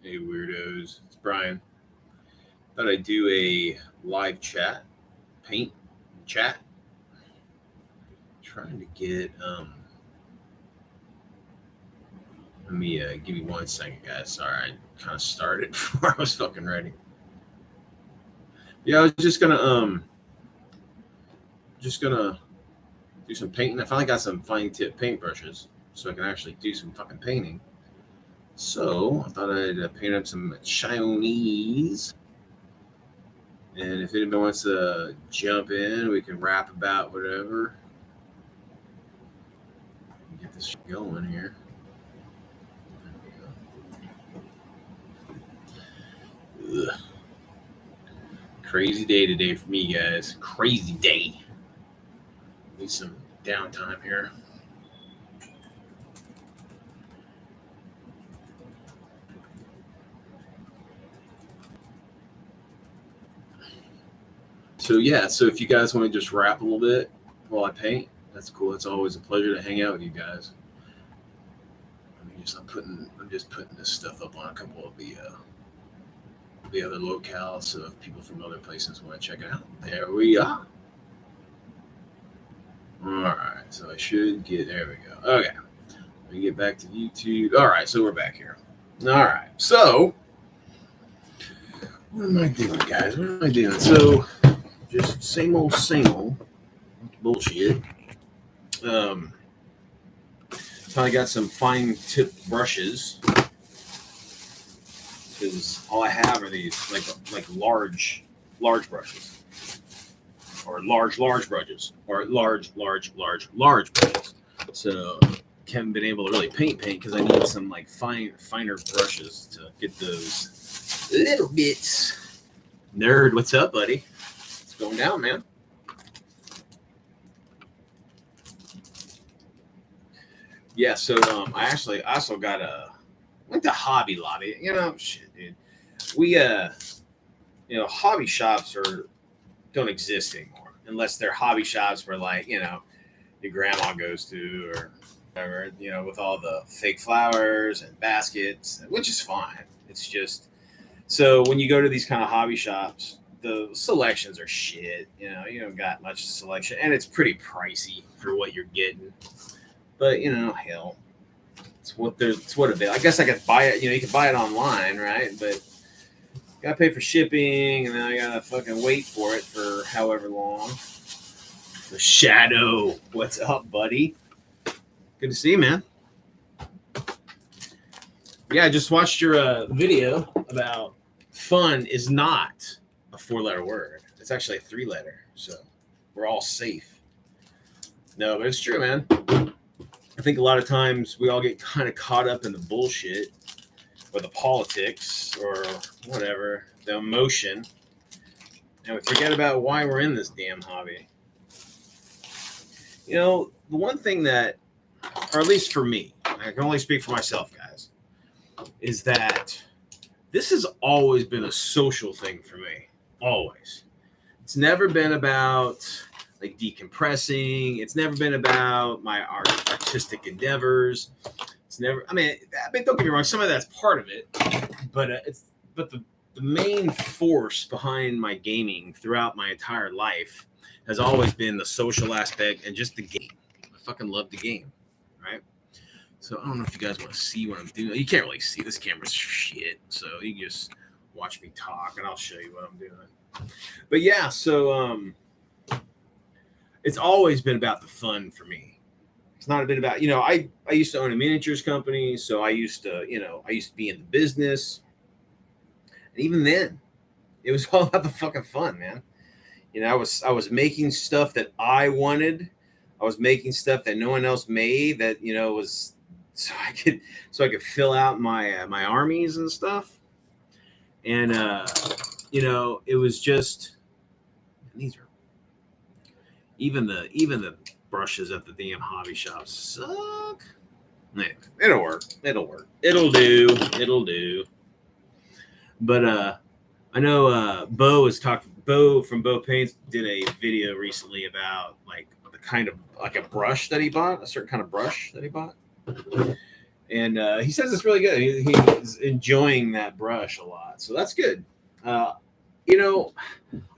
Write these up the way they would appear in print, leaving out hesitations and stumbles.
Hey weirdos, it's Brian. Thought I'd do a live chat, paint chat. Trying to get Let me give me 1 second, guys. Sorry, I kind of started before I was fucking ready. Yeah, I was just gonna do some painting. I finally got some fine tip paintbrushes, so I can actually do some fucking painting. So I thought I'd paint up some Chinese. And if anybody wants to jump in, we can rap about whatever. Get this shit going here. Ugh. Crazy day today for me, guys. Crazy day. Need some downtime here. So yeah, so if you guys want to just rap a little bit while I paint, that's cool. It's always a pleasure to hang out with you guys. I'm just putting this stuff up on a couple of the other locales, so if people from other places want to check it out. There we are. All right, so I should get there. We go. Okay, let me get back to YouTube. All right, so we're back here. All right, so what am I doing, guys? What am I doing? So just same old bullshit. So I got some fine tip brushes because all I have are these like large brushes, or large brushes, or large brushes. So haven't been able to really paint because I need some like finer brushes to get those little bits. Nerd, what's up, buddy? It's going down, man. Yeah, so I also got went to Hobby Lobby. Shit, dude. We hobby shops don't exist anymore unless they're hobby shops where your grandma goes to or whatever. With all the fake flowers and baskets, which is fine. It's just so when you go to these kind of hobby shops, the selections are shit. You don't got much selection, and it's pretty pricey for what you're getting. But hell, it's what it is. I guess I could buy it. You can buy it online, right? But you gotta pay for shipping, and then I gotta fucking wait for it for however long. The Shadow, what's up, buddy? Good to see you, man. Yeah, I just watched your video about fun is not a 4-letter word. It's actually a 3-letter. So we're all safe. No, but it's true, man. I think a lot of times we all get kind of caught up in the bullshit or the politics or whatever, the emotion, and we forget about why we're in this damn hobby. The one thing that, or at least for me, I can only speak for myself, guys, is that this has always been a social thing for me. Always. It's never been about like decompressing. It's never been about my artistic endeavors. It's never. I mean, don't get me wrong. Some of that's part of it, but the main force behind my gaming throughout my entire life has always been the social aspect and just the game. I fucking love the game, right? So I don't know if you guys want to see what I'm doing. You can't really see, this camera's shit, so you can just watch me talk and I'll show you what I'm doing. But yeah, so it's always been about the fun for me. It's not been about, I used to own a miniatures company, so I used to be in the business. And even then, it was all about the fucking fun, man. I was making stuff that I wanted. I was making stuff that no one else made that, was so I could fill out my armies and stuff. And it was just, these are even the brushes at the damn hobby shops suck. Anyway, it'll work. It'll do. But I know Bo from Bo Paints did a video recently about like the kind of like a brush that he bought, a certain kind of brush that he bought. And he says it's really good. He's enjoying that brush a lot, so that's good. Uh, you know,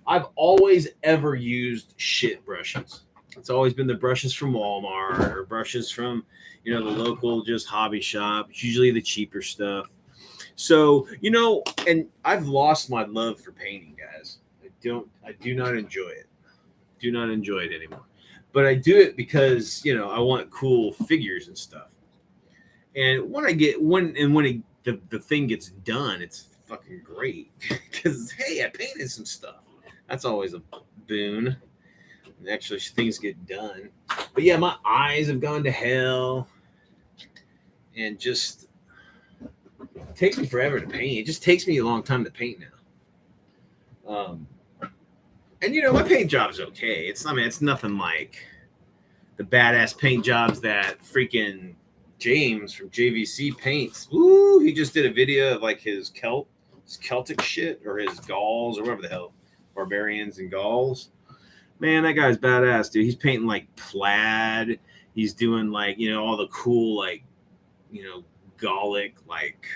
I've always ever used shit brushes. It's always been the brushes from Walmart or brushes from, the local just hobby shop. It's usually the cheaper stuff. So, and I've lost my love for painting, guys. I do not enjoy it. Do not enjoy it anymore. But I do it because, I want cool figures and stuff. And when the thing gets done, it's fucking great. Because hey, I painted some stuff. That's always a boon. Actually, things get done. But yeah, my eyes have gone to hell, and just it takes me forever to paint. It just takes me a long time to paint now. And my paint job's okay. It's nothing like the badass paint jobs that freaking James from JVC paints. Woo! He just did a video of like his Celtic shit or his Gauls or whatever the hell, barbarians and Gauls. Man, that guy's badass, dude. He's painting like plaid. He's doing like all the cool like Gallic like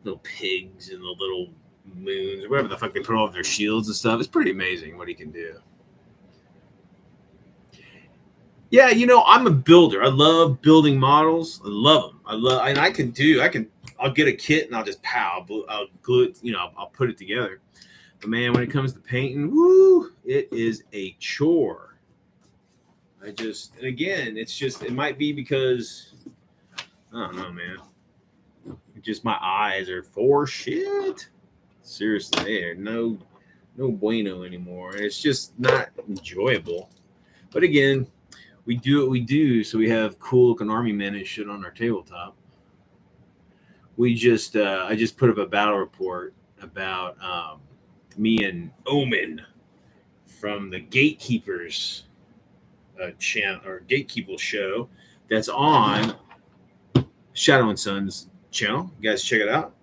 little pigs and the little moons or whatever the fuck they put over their shields and stuff. It's pretty amazing what he can do. Yeah, I'm a builder. I love building models. I love them. I'll get a kit and I'll just I'll glue it, I'll put it together. But man, when it comes to painting, woo, it is a chore. And again, it might be because, I don't know, man. Just my eyes are for shit. Seriously, they are no bueno anymore. And it's just not enjoyable. But again, we do what we do, so we have cool looking army men and shit on our tabletop. I just put up a battle report about me and Omen from the Gatekeepers channel or Gatekeeper show that's on Shadow and Son's channel. You guys check it out.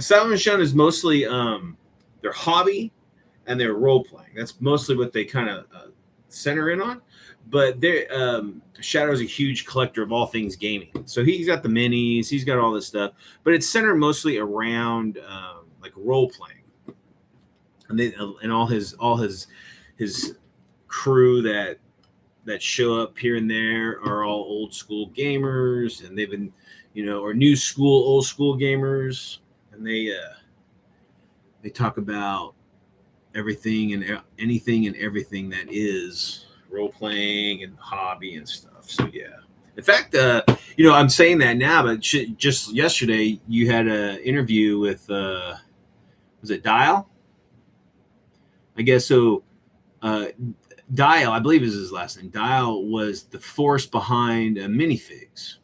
Shadow and Son is mostly their hobby and their role playing. That's mostly what they kind of center in on. But Shadow's a huge collector of all things gaming. So he's got the minis, he's got all this stuff, but it's centered mostly around like role playing. And all his crew that show up here and there are all old school gamers, and they've been or new school, old school gamers, and they talk about everything and anything and everything that is role playing and hobby and stuff. So yeah. In fact, I'm saying that now, but just yesterday you had an interview with was it Dial? I guess so. Dial, I believe is his last name. Dial was the force behind minifigs.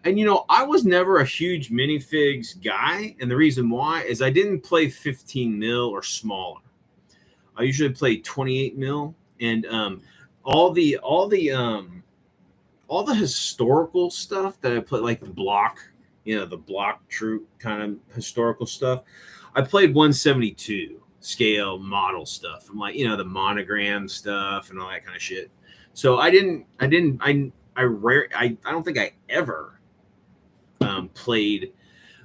And I was never a huge minifigs guy, and the reason why is I didn't play 15 mil or smaller. I usually play 28 mil, and all the historical stuff that I put, like the block, the block troop kind of historical stuff. I played 172 scale model stuff from like the monogram stuff and all that kind of shit. So I don't think I ever played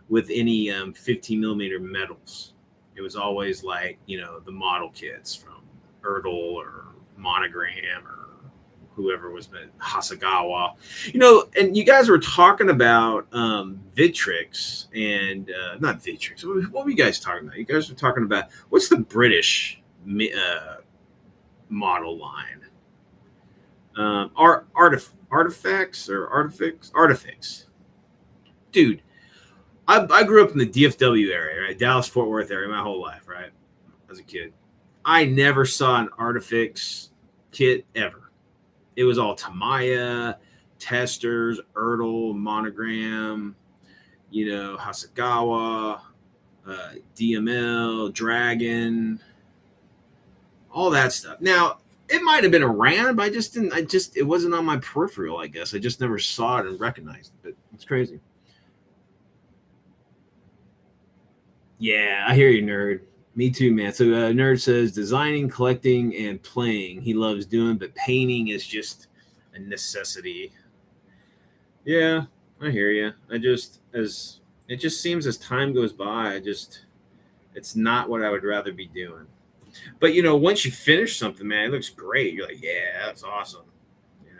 with any 15 millimeter metals. It was always like the model kits from Erdl or Monogram or whoever was Hasagawa. And you guys were talking about Victrix and not Victrix. What were you guys talking about? You guys were talking about what's the British model line? Artifacts. Dude, I grew up in the DFW area, right? Dallas Fort Worth area my whole life, right? As a kid, I never saw an Artifacts kit ever. It was all Tamiya, Testers, Erdl, Monogram, Hasagawa, DML, Dragon, all that stuff. Now, it might have been around, but it wasn't on my peripheral, I guess. I just never saw it and recognized it. But it's crazy. Yeah, I hear you, nerd. Me too, man. So Nerd says designing, collecting, and playing he loves doing, but painting is just a necessity. Yeah, I hear you. It just seems as time goes by, it's not what I would rather be doing. But once you finish something, man, it looks great. You're like, yeah, that's awesome.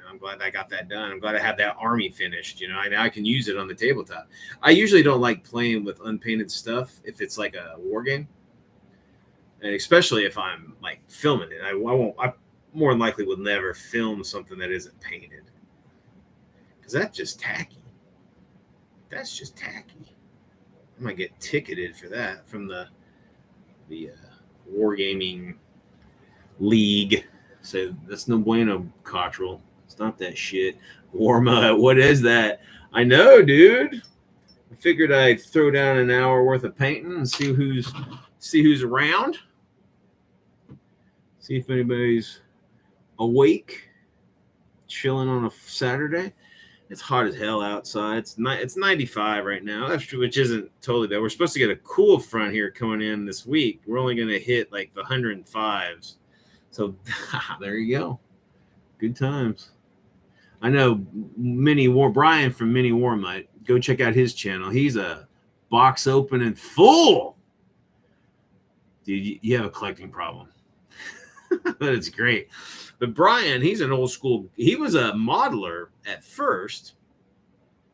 I'm glad I got that done. I'm glad I have that army finished. Now I can use it on the tabletop. I usually don't like playing with unpainted stuff if it's like a war game, and especially if I'm like filming it. I won't. I more than likely will never film something that isn't painted because that's just tacky. That's just tacky. I might get ticketed for that from the wargaming league. So that's no bueno, Cottrell. Stop that shit. What is that? I know, dude. I figured I'd throw down an hour worth of painting and see who's around. See if anybody's awake, chilling on a Saturday. It's hot as hell outside. It's 95 right now. Which isn't totally bad. We're supposed to get a cool front here coming in this week. We're only going to hit like the 105s. So there you go. Good times. I know Brian from Mini Warmite. Go check out his channel. He's a box open and full. Dude, you have a collecting problem. But it's great. But Brian, he's an old school. He was a modeler at first,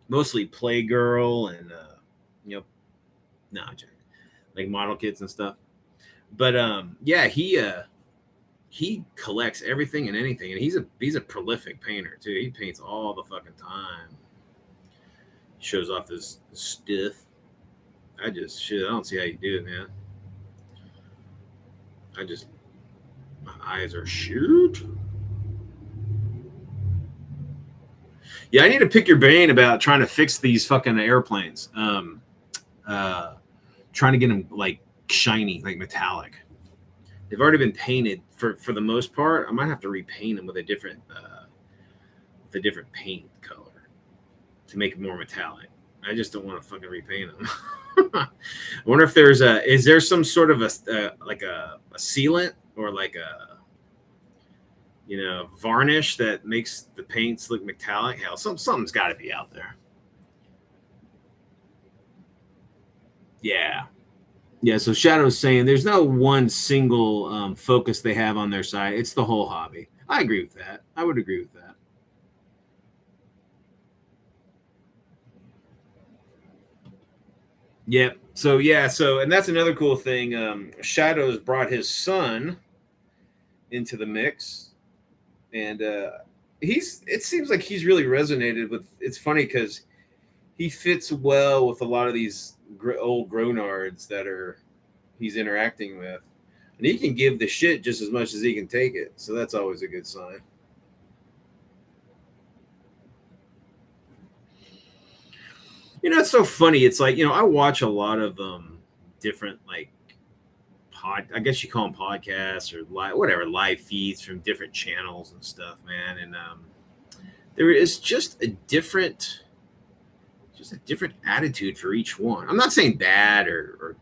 mostly Playgirl and like model kits and stuff. But yeah, he collects everything and anything, and he's a prolific painter too. He paints all the fucking time. Shows off his stuff. I don't see how you do it, man. My eyes are shoot. Yeah, I need to pick your brain about trying to fix these fucking airplanes. Trying to get them like shiny, like metallic. They've already been painted for the most part. I might have to repaint them with a different paint color to make it more metallic. I just don't want to fucking repaint them. I wonder if is there some sort of a sealant or like a varnish that makes the paints look metallic? Hell, something's got to be out there. Yeah. Yeah, so Shadow's saying there's no one single focus they have on their side. It's the whole hobby. I agree with that. I would agree with that. Yep. So and that's another cool thing. Shadow's brought his son into the mix, and it seems like he's really resonated with. It's funny because he fits well with a lot of these old grownards that he's interacting with, and he can give the shit just as much as he can take it. So that's always a good sign. It's so funny. It's like, I watch a lot of different like I guess you call them podcasts or live feeds from different channels and stuff, man. And there is just a different attitude for each one. I'm not saying bad or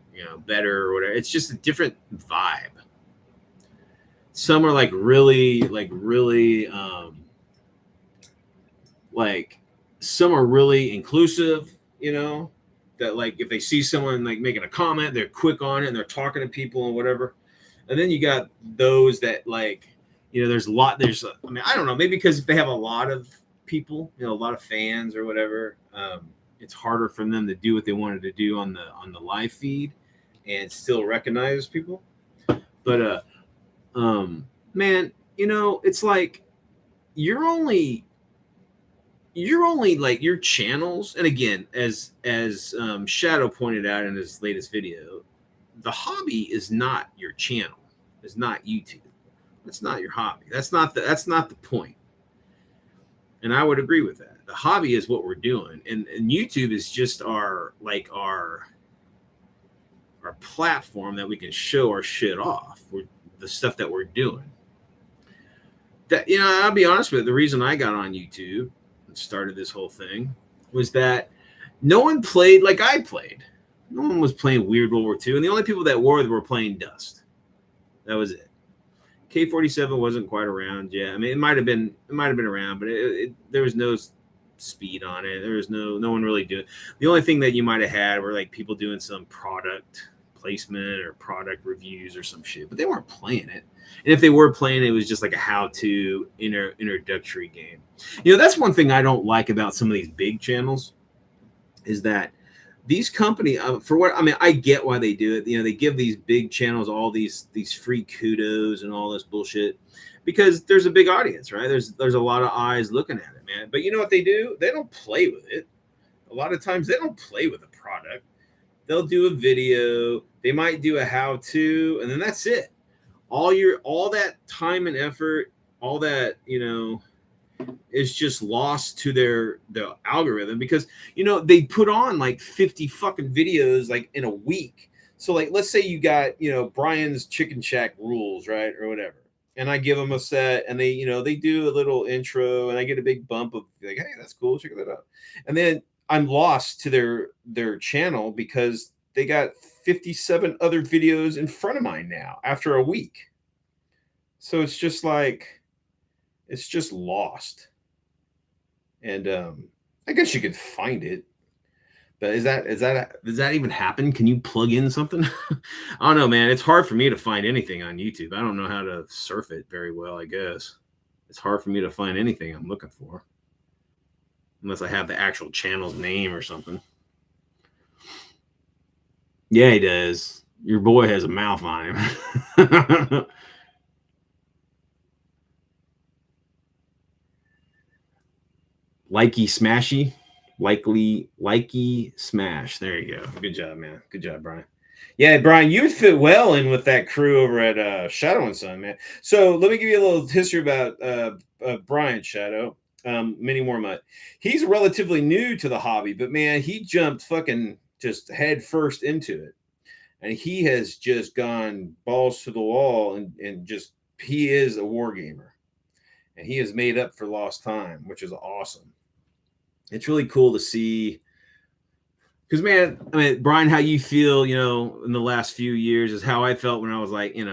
better or whatever. It's just a different vibe. Some are like really some are really inclusive, that like if they see someone like making a comment, they're quick on it and they're talking to people and whatever. And then you got those that like, I mean, I don't know, maybe because if they have a lot of people, a lot of fans or whatever, it's harder for them to do what they wanted to do on the live feed and still recognize people. But man, it's like you're only like your channels, and again, as Shadow pointed out in his latest video, the hobby is not your channel. It's not YouTube. That's not your hobby. That's not the point. And I would agree with that. The hobby is what we're doing, and YouTube is just our platform that we can show our shit off. The stuff that we're doing. That I'll be honest with you, the reason I got on YouTube and started this whole thing was that no one played like I played. No one was playing Weird World War II, and the only people that were playing Dust. That was it. K-47 wasn't quite around yet. I mean, it might have been around, but there was no speed on it. There was no one really doing. The only thing that you might have had were like people doing some product placement or product reviews or some shit, but they weren't playing it. And if they were playing it, it was just like a how-to introductory game. That's one thing I don't like about some of these big channels is that these company for what I mean, I get why they do it. They give these big channels all these free kudos and all this bullshit because there's a big audience, right? There's a lot of eyes looking at it, man. But you know what they do? They don't play with it. A lot of times they don't play with the product. They'll do a video, they might do a how-to, and then that's it. All that time and effort, all that, is just lost to the algorithm because they put on like 50 fucking videos like in a week. So like let's say you got Brian's Chicken Shack rules, right, or whatever, and I give them a set and they do a little intro and I get a big bump of like, hey, that's cool, check that out, and then I'm lost to their channel because they got 57 other videos in front of mine now after a week. So it's just like it's just lost. And I guess you could find it, but does that even happen? Can you plug in something? I don't know, man. It's hard for me to find anything on YouTube. I don't know how to surf it very well. I guess it's hard for me to find anything I'm looking for unless I have the actual channel's name or something. Yeah, he does. Your boy has a mouth on him. Likey smashy, likey smash. There you go. Good job, man. Good job, Brian. Yeah, Brian, you would fit well in with that crew over at Shadow and Son, man. So let me give you a little history about Brian Shadow. Mini more mutt. He's relatively new to the hobby, but man, he jumped fucking just head first into it, and he has just gone balls to the wall and just he is a war gamer, and he has made up for lost time, which is awesome. It's really cool to see because, man, I mean, Brian, how you feel, in the last few years is how I felt when I was like, 10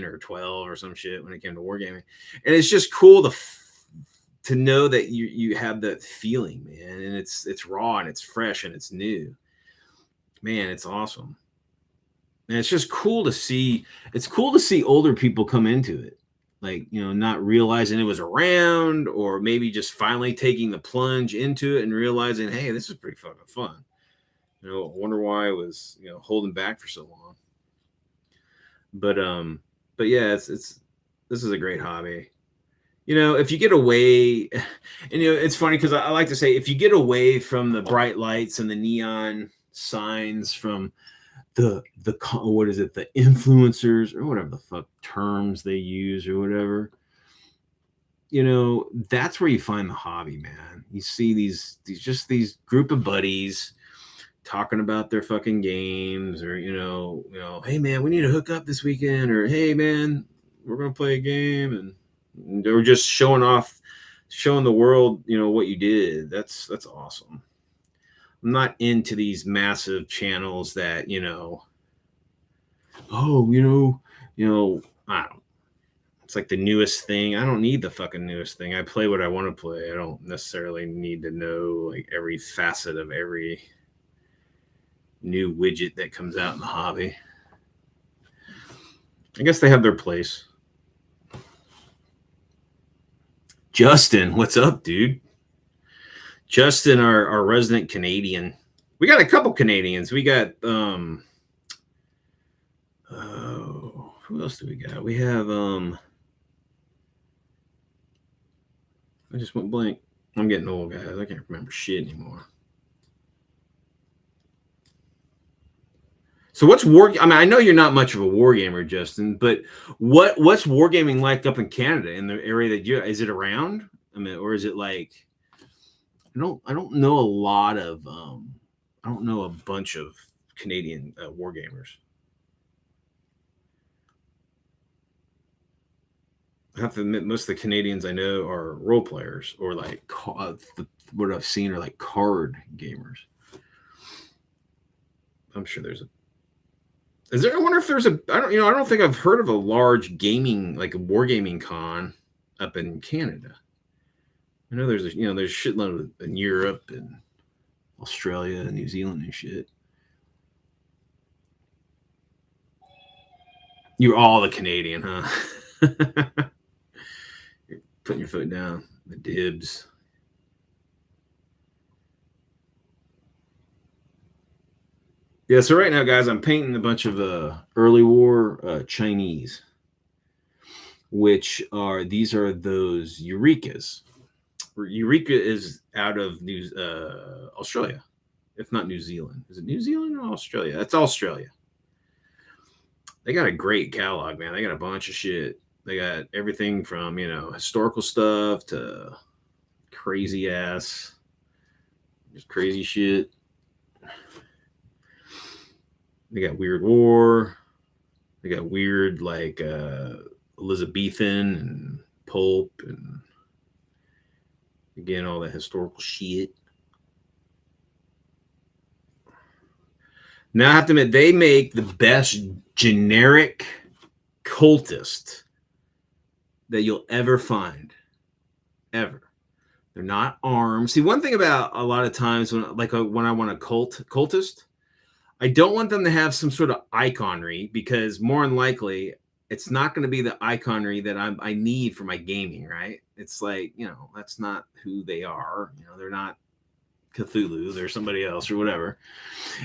or 12 or some shit when it came to wargaming. And it's just cool to know that you have that feeling, man. And it's raw and it's fresh and it's new, man. It's awesome. And it's just cool to see. It's cool to see older people come into it. Like, not realizing it was around or maybe just finally taking the plunge into it and realizing, hey, this is pretty fucking fun. I wonder why I was, holding back for so long. But yeah, it's this is a great hobby. If you get away, and it's funny because I like to say if you get away from the bright lights and the neon signs from the what is it, the influencers or whatever the fuck terms they use or whatever, that's where you find the hobby, man. You see these group of buddies talking about their fucking games, or hey man, we need to hook up this weekend, or hey man, we're gonna play a game, and they're just showing the world what you did. That's awesome. I'm not into these massive channels that I don't. It's like the newest thing. I don't need the fucking newest thing. I play what I want to play. I don't necessarily need to know like every facet of every new widget that comes out in the hobby. I guess they have their place. Justin, what's up, dude? Justin, our resident Canadian. We got a couple Canadians. We got who else do we got? We have I just went blank. I'm getting old, guys. I can't remember shit anymore. So what's war? I mean, I know you're not much of a war gamer, Justin, but what's wargaming like up in Canada, in the area that you? Is it around? I mean, or is it like? I don't know a lot of. I don't know a bunch of Canadian wargamers. I have to admit, most of the Canadians I know are role players or like what I've seen are like card gamers. I'm sure there's a. Is there? I wonder if there's a. I don't. I don't think I've heard of a large gaming like a wargaming con up in Canada. I know there's there's a shitload in Europe and Australia and New Zealand and shit. You're all the Canadian, huh? You're putting your foot down. The dibs. Yeah, so right now, guys, I'm painting a bunch of early war Chinese, which are these are those Eurekas. Eureka is out of Australia, if not New Zealand. Is it New Zealand or Australia? That's Australia. They got a great catalog, man. They got a bunch of shit. They got everything from historical stuff to crazy ass, just crazy shit. They got weird war. They got weird like Elizabethan and pulp and again all that historical shit. Now I have to admit they make the best generic cultist that you'll ever find. Ever. They're not armed. See, one thing about a lot of times when I want a cultist, I don't want them to have some sort of iconry because more than likely it's not going to be the iconry that I need for my gaming, right? It's like, that's not who they are. They're not Cthulhu, they're somebody else or whatever.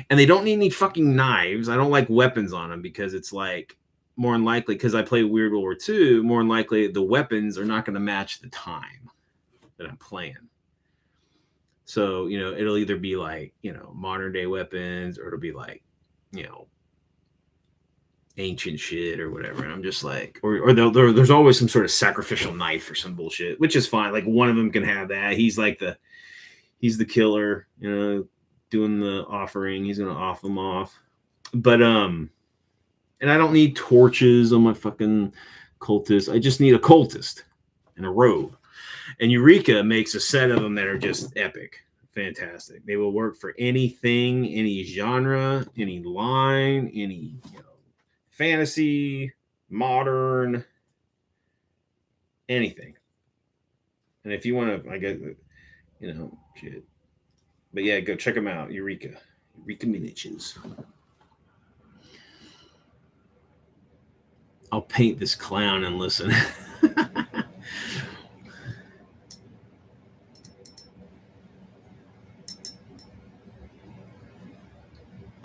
And they don't need any fucking knives. I don't like weapons on them because it's like more than likely, because I play Weird World War II, more than likely the weapons are not going to match the time that I'm playing. So, it'll either be like, modern day weapons or it'll be like, ancient shit or whatever. And I'm just like, or there's always some sort of sacrificial knife or some bullshit, which is fine. Like one of them can have that. He's the killer, doing the offering. He's going to off them off. But, and I don't need torches on my fucking cultist. I just need a cultist and a robe. And Eureka makes a set of them that are just epic. Fantastic. They will work for anything, any genre, any line, any fantasy, modern, anything. And if you want to, I guess, shit. But yeah, go check them out. Eureka Miniatures. I'll paint this clown and listen.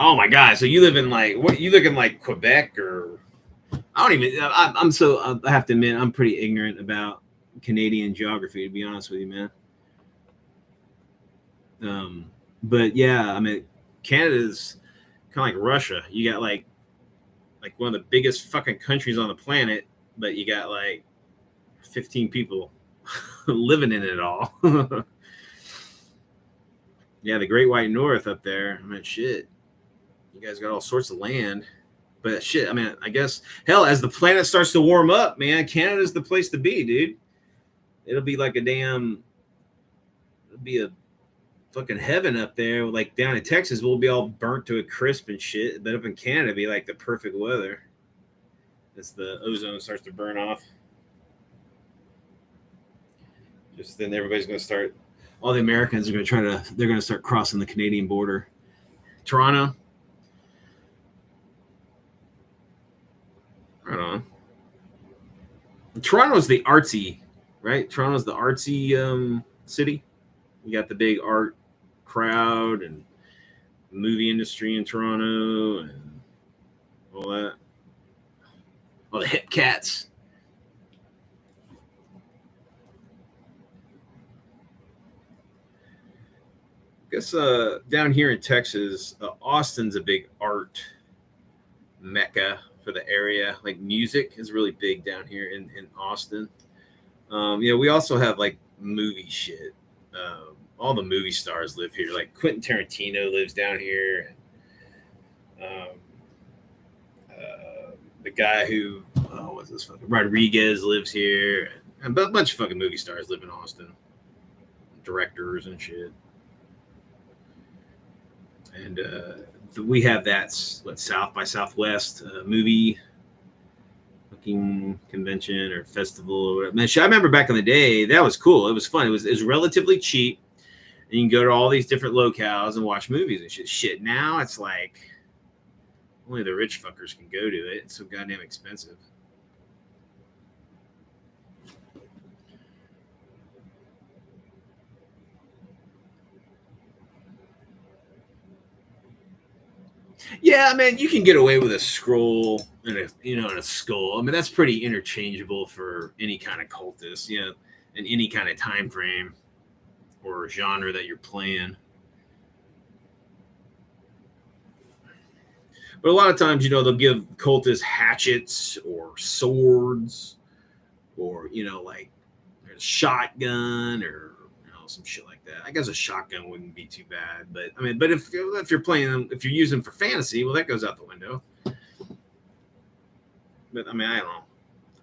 Oh my god! So you live in what? You live in like Quebec or? I don't even. I'm so. I have to admit, I'm pretty ignorant about Canadian geography. To be honest with you, man. But yeah, I mean, Canada's kind of like Russia. You got like one of the biggest fucking countries on the planet, but you got like 15 people living in it all. Yeah, the Great White North up there. I mean, shit. You guys got all sorts of land. But shit, I mean, I guess, hell, as the planet starts to warm up, man, Canada's the place to be, dude. It'll be like it'll be a fucking heaven up there. Like down in Texas, we'll be all burnt to a crisp and shit. But up in Canada, it'll be like the perfect weather as the ozone starts to burn off. Just then everybody's going to start, all the Americans are going to they're going to start crossing the Canadian border. Toronto. Right on. Toronto's the artsy, right? Toronto's the artsy city. You got the big art crowd and movie industry in Toronto and all that. All the hip cats. I guess down here in Texas, Austin's a big art mecca for the area. Like music is really big down here in Austin. We also have like movie shit. All the movie stars live here. Like Quentin Tarantino lives down here. The guy who what's this fucking Rodriguez lives here. And a bunch of fucking movie stars live in Austin. Directors and shit. And we have that South by Southwest movie. fucking convention or festival or whatever. Man, I remember back in the day, that was cool. It was fun. It was relatively cheap. And you can go to all these different locales and watch movies and shit. Now it's like only the rich fuckers can go to it. It's so goddamn expensive. Yeah, man, you can get away with a scroll and a skull. I mean, that's pretty interchangeable for any kind of cultist, in any kind of time frame or genre that you're playing. But a lot of times, they'll give cultists hatchets or swords or, like a shotgun or some shit like that. I guess a shotgun wouldn't be too bad, but I mean, but if you're playing them, if you're using them for fantasy, well, that goes out the window. But I mean, I don't know.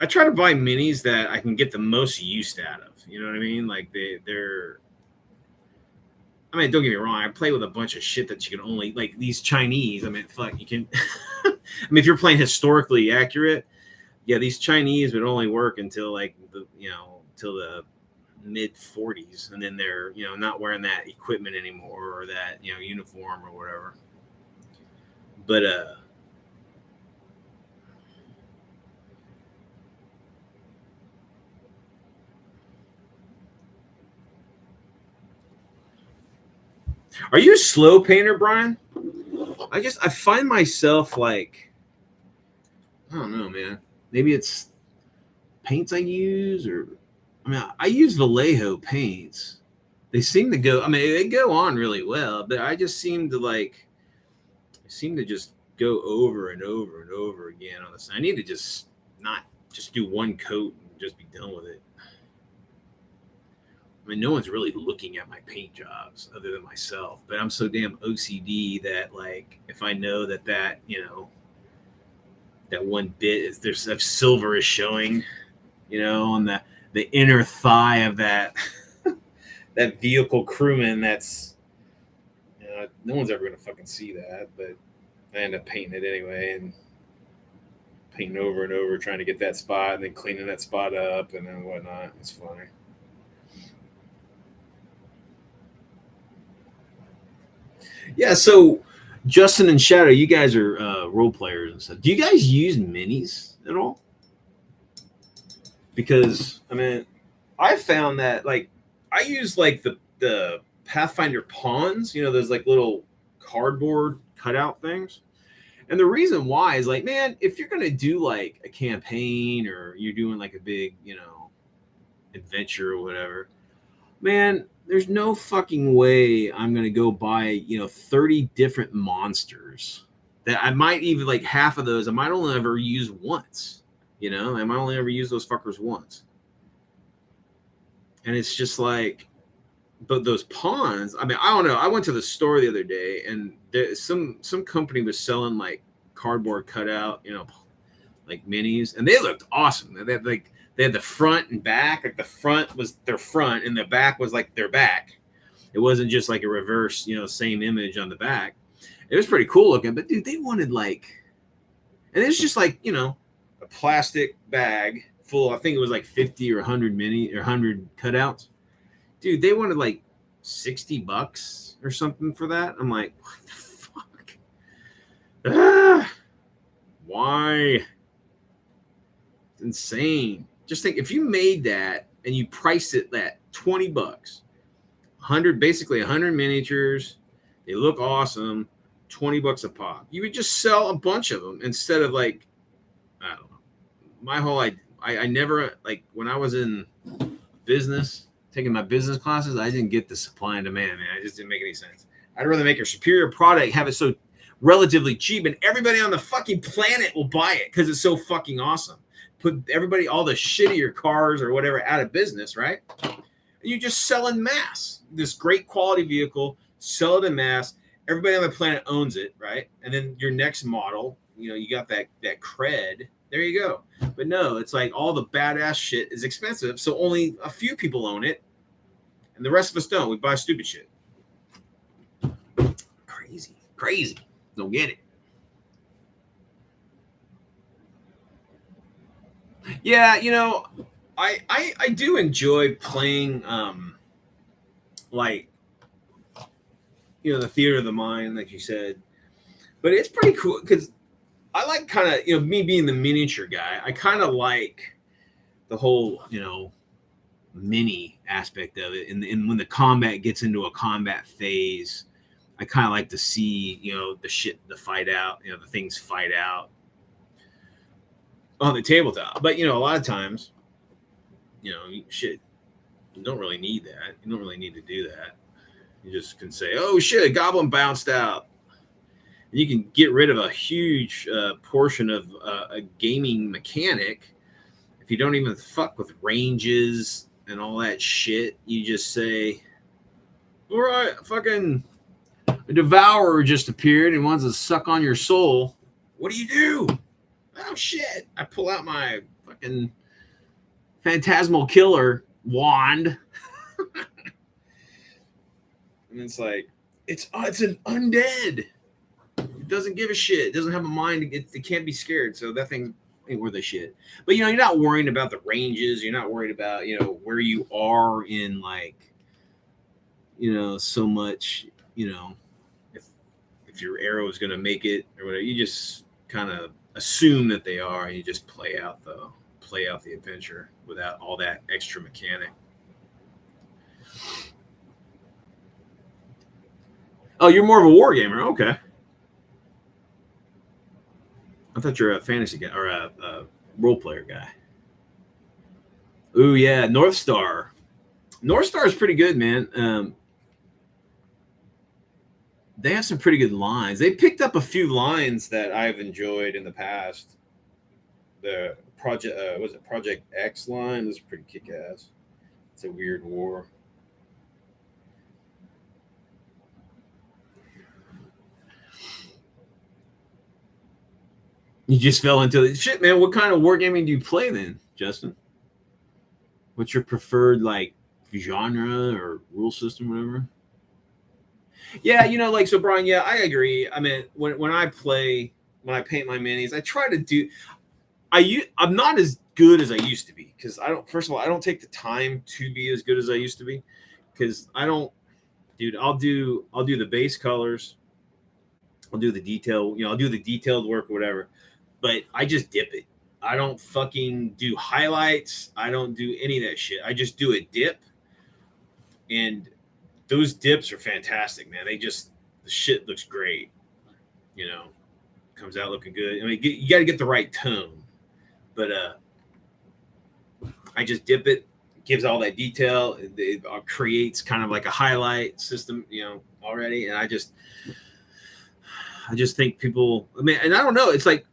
I try to buy minis that I can get the most use out of. You know what I mean? Like they're. I mean, don't get me wrong. I play with a bunch of shit that you can only like these Chinese. I mean, fuck, you can. I mean, if you're playing historically accurate, yeah, these Chinese would only work until like till the mid 40s, and then they're not wearing that equipment anymore or that uniform or whatever. But are you a slow painter, Brian? I find myself like, I don't know, man. Maybe it's paints I use, or I mean, I use Vallejo paints. They seem to go. I mean, they go on really well, but I just seem to just go over and over and over again on this. I need to just not just do one coat and just be done with it. I mean, no one's really looking at my paint jobs other than myself, but I'm so damn OCD that like if I know that that one bit is there's a silver is showing, on the inner thigh of that that vehicle crewman, that's no one's ever gonna fucking see that, but I end up painting it anyway and painting over and over trying to get that spot and then cleaning that spot up and then whatnot. It's funny. Yeah, so Justin and Shadow, you guys are role players and stuff. Do you guys use minis at all? Because I mean, I found that like I use like the Pathfinder pawns, those like little cardboard cutout things. And the reason why is like, man, if you're gonna do like a campaign or you're doing like a big, adventure or whatever, man, there's no fucking way I'm gonna go buy 30 different monsters that I might even like half of those I might only ever use once. I might only ever use those fuckers once. And it's just like, but those pawns, I mean, I don't know. I went to the store the other day and there's some company was selling like cardboard cutout, like minis, and they looked awesome. They had the front and back. Like the front was their front and the back was like their back. It wasn't just like a reverse, same image on the back. It was pretty cool looking, but dude, they wanted like, and it's just like, a plastic bag full. I think it was like 50 or 100 mini or 100 cutouts. Dude, they wanted like $60 or something for that. I'm like, what the fuck? Why? It's insane. Just think if you made that and you priced it at $20, 100, basically 100 miniatures, they look awesome, $20 a pop. You would just sell a bunch of them instead of like, I don't know. My whole I never, like when I was in business, taking my business classes, I didn't get the supply and demand, man. It just didn't make any sense. I'd rather make a superior product, have it so relatively cheap, and everybody on the fucking planet will buy it because it's so fucking awesome. Put everybody, all the shittier cars or whatever, out of business, right? And you just sell in mass. This great quality vehicle, sell it in mass. Everybody on the planet owns it, right? And then your next model, you got that cred. There you go. But no, it's like all the badass shit is expensive, so only a few people own it, and the rest of us don't. We buy stupid shit. Crazy. Don't get it. Yeah, I do enjoy playing like the theater of the mind, like you said. But it's pretty cool because I like kind of me being the miniature guy. I kind of like the whole mini aspect of it, and when the combat gets into a combat phase, I kind of like to see the fight out, the things fight out on the tabletop. But a lot of times, shit, you don't really need that. You don't really need to do that. You just can say, "Oh shit, a goblin bounced out." And you can get rid of a huge portion of a gaming mechanic if you don't even fuck with ranges and all that shit. You just say, "All right, fucking a devourer just appeared and wants to suck on your soul. What do you do?" "Oh shit!" I pull out my fucking phantasmal killer wand, and it's like it's an undead. It doesn't give a shit. It doesn't have a mind. It can't be scared. So that thing ain't worth a shit. But you're not worrying about the ranges. You're not worried about where you are in so much. If your arrow is gonna make it or whatever, you just kind of assume that they are, and you just play out the adventure without all that extra mechanic. Oh, you're more of a war gamer. Okay. I thought you're a fantasy guy or a role player guy. Ooh, yeah, North Star. North Star is pretty good, man. They have some pretty good lines. They picked up a few lines that I've enjoyed in the past. The project was it Project X line? This is pretty kick ass. It's a weird war. You just fell into it. Shit, man. What kind of wargaming do you play then, Justin? What's your preferred genre or rule system, whatever? Yeah, like so, Brian. Yeah, I agree. I mean, when I play, when I paint my minis, I try to do. I'm not as good as I used to be because I don't. First of all, I don't take the time to be as good as I used to be because I don't, dude. I'll do the base colors. I'll do the detail. I'll do the detailed work or whatever. But I just dip it. I don't fucking do highlights. I don't do any of that shit. I just do a dip, and those dips are fantastic, man. The shit looks great. You know, comes out looking good. I mean, you got to get the right tone, but I just dip it, gives all that detail. It creates kind of like a highlight system, already. And I just think people. I mean, and I don't know. It's like,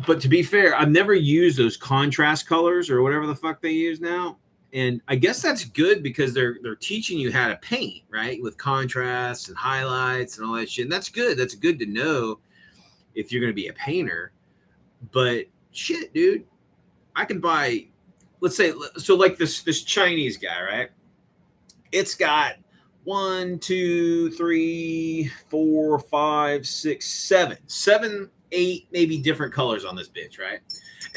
but to be fair, I've never used those contrast colors or whatever the fuck they use now. And I guess that's good because they're teaching you how to paint, right? With contrasts and highlights and all that shit. And that's good. That's good to know if you're going to be a painter. But shit, dude, I can buy, let's say, so like this Chinese guy, right? It's got 1, 2, 3, 4, 5, 6, 7, 8 maybe different colors on this bitch, right?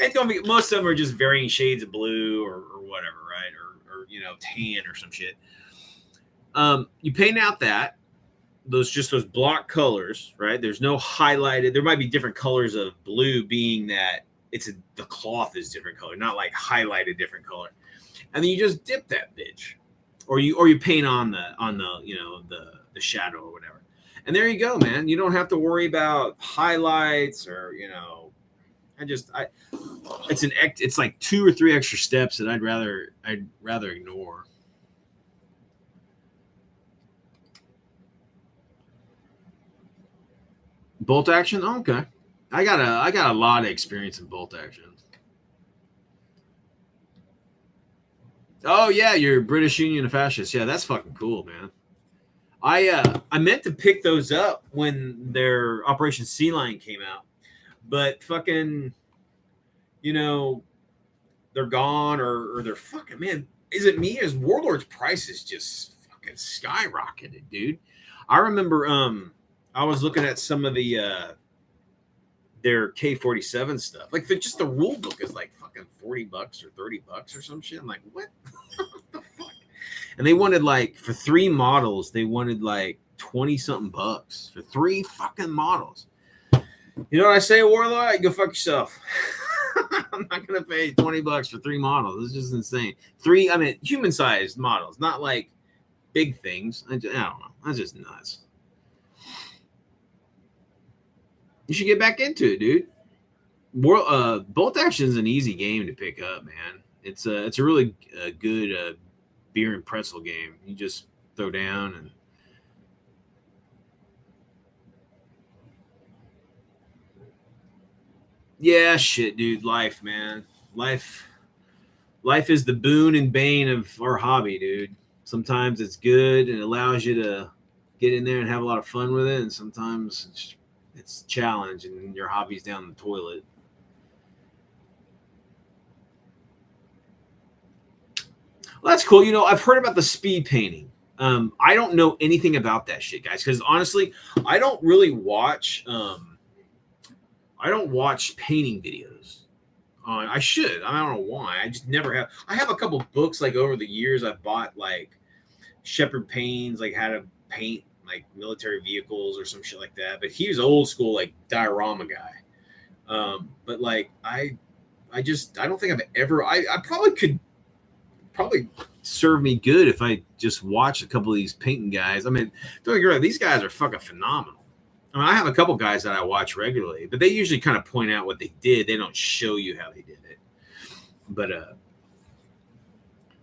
And don't be, most of them are just varying shades of blue or whatever, right? Or tan or some shit. You paint out those block colors, right? There's no highlighted. There might be different colors of blue, being that the cloth is different color, not like highlighted different color. And then you just dip that bitch, or you paint on the shadow or whatever. And there you go, man. You don't have to worry about highlights or it's like 2 or 3 extra steps that I'd rather ignore. Bolt action? Oh, okay. I got a lot of experience in bolt action. Oh yeah, you're British Union of Fascists. Yeah, that's fucking cool, man. I meant to pick those up when their Operation Sea Lion came out, but fucking they're gone or they're fucking, man. Is it me? As Warlord's prices just fucking skyrocketed, dude. I remember I was looking at some of the their K-47 stuff. Like just the rule book is like fucking $40 or $30 or some shit. I'm like, what? What the fuck? And they wanted like for 3 models, they wanted like 20 something bucks for 3 fucking models. You know what I say, Warlord? Go fuck yourself. I'm not gonna pay $20 for 3 models. It's just insane. 3, I mean, human-sized models, not like big things. I don't know. That's just nuts. You should get back into it, dude. Bolt Action is an easy game to pick up, man. It's a really good beer and pretzel game. You just throw down and. Yeah, shit, dude. Life, man. Life is the boon and bane of our hobby, dude. Sometimes it's good and allows you to get in there and have a lot of fun with it, and sometimes it's a challenge and your hobby's down the toilet. Well, that's cool. You know, I've heard about the speed painting. I don't know anything about that shit, guys, because honestly, I don't really watch. I don't watch painting videos. I should. I don't know why. I just never have. I have a couple books like over the years. I've bought like Shepard Payne's, like how to paint like military vehicles or some shit like that. But he was old school, like diorama guy. But like I don't think I've ever. I probably could serve me good if I just watch a couple of these painting guys. I mean, don't get me wrong, these guys are fucking phenomenal. I mean, I have a couple guys that I watch regularly, but they usually kind of point out what they did. They don't show you how they did it. But let's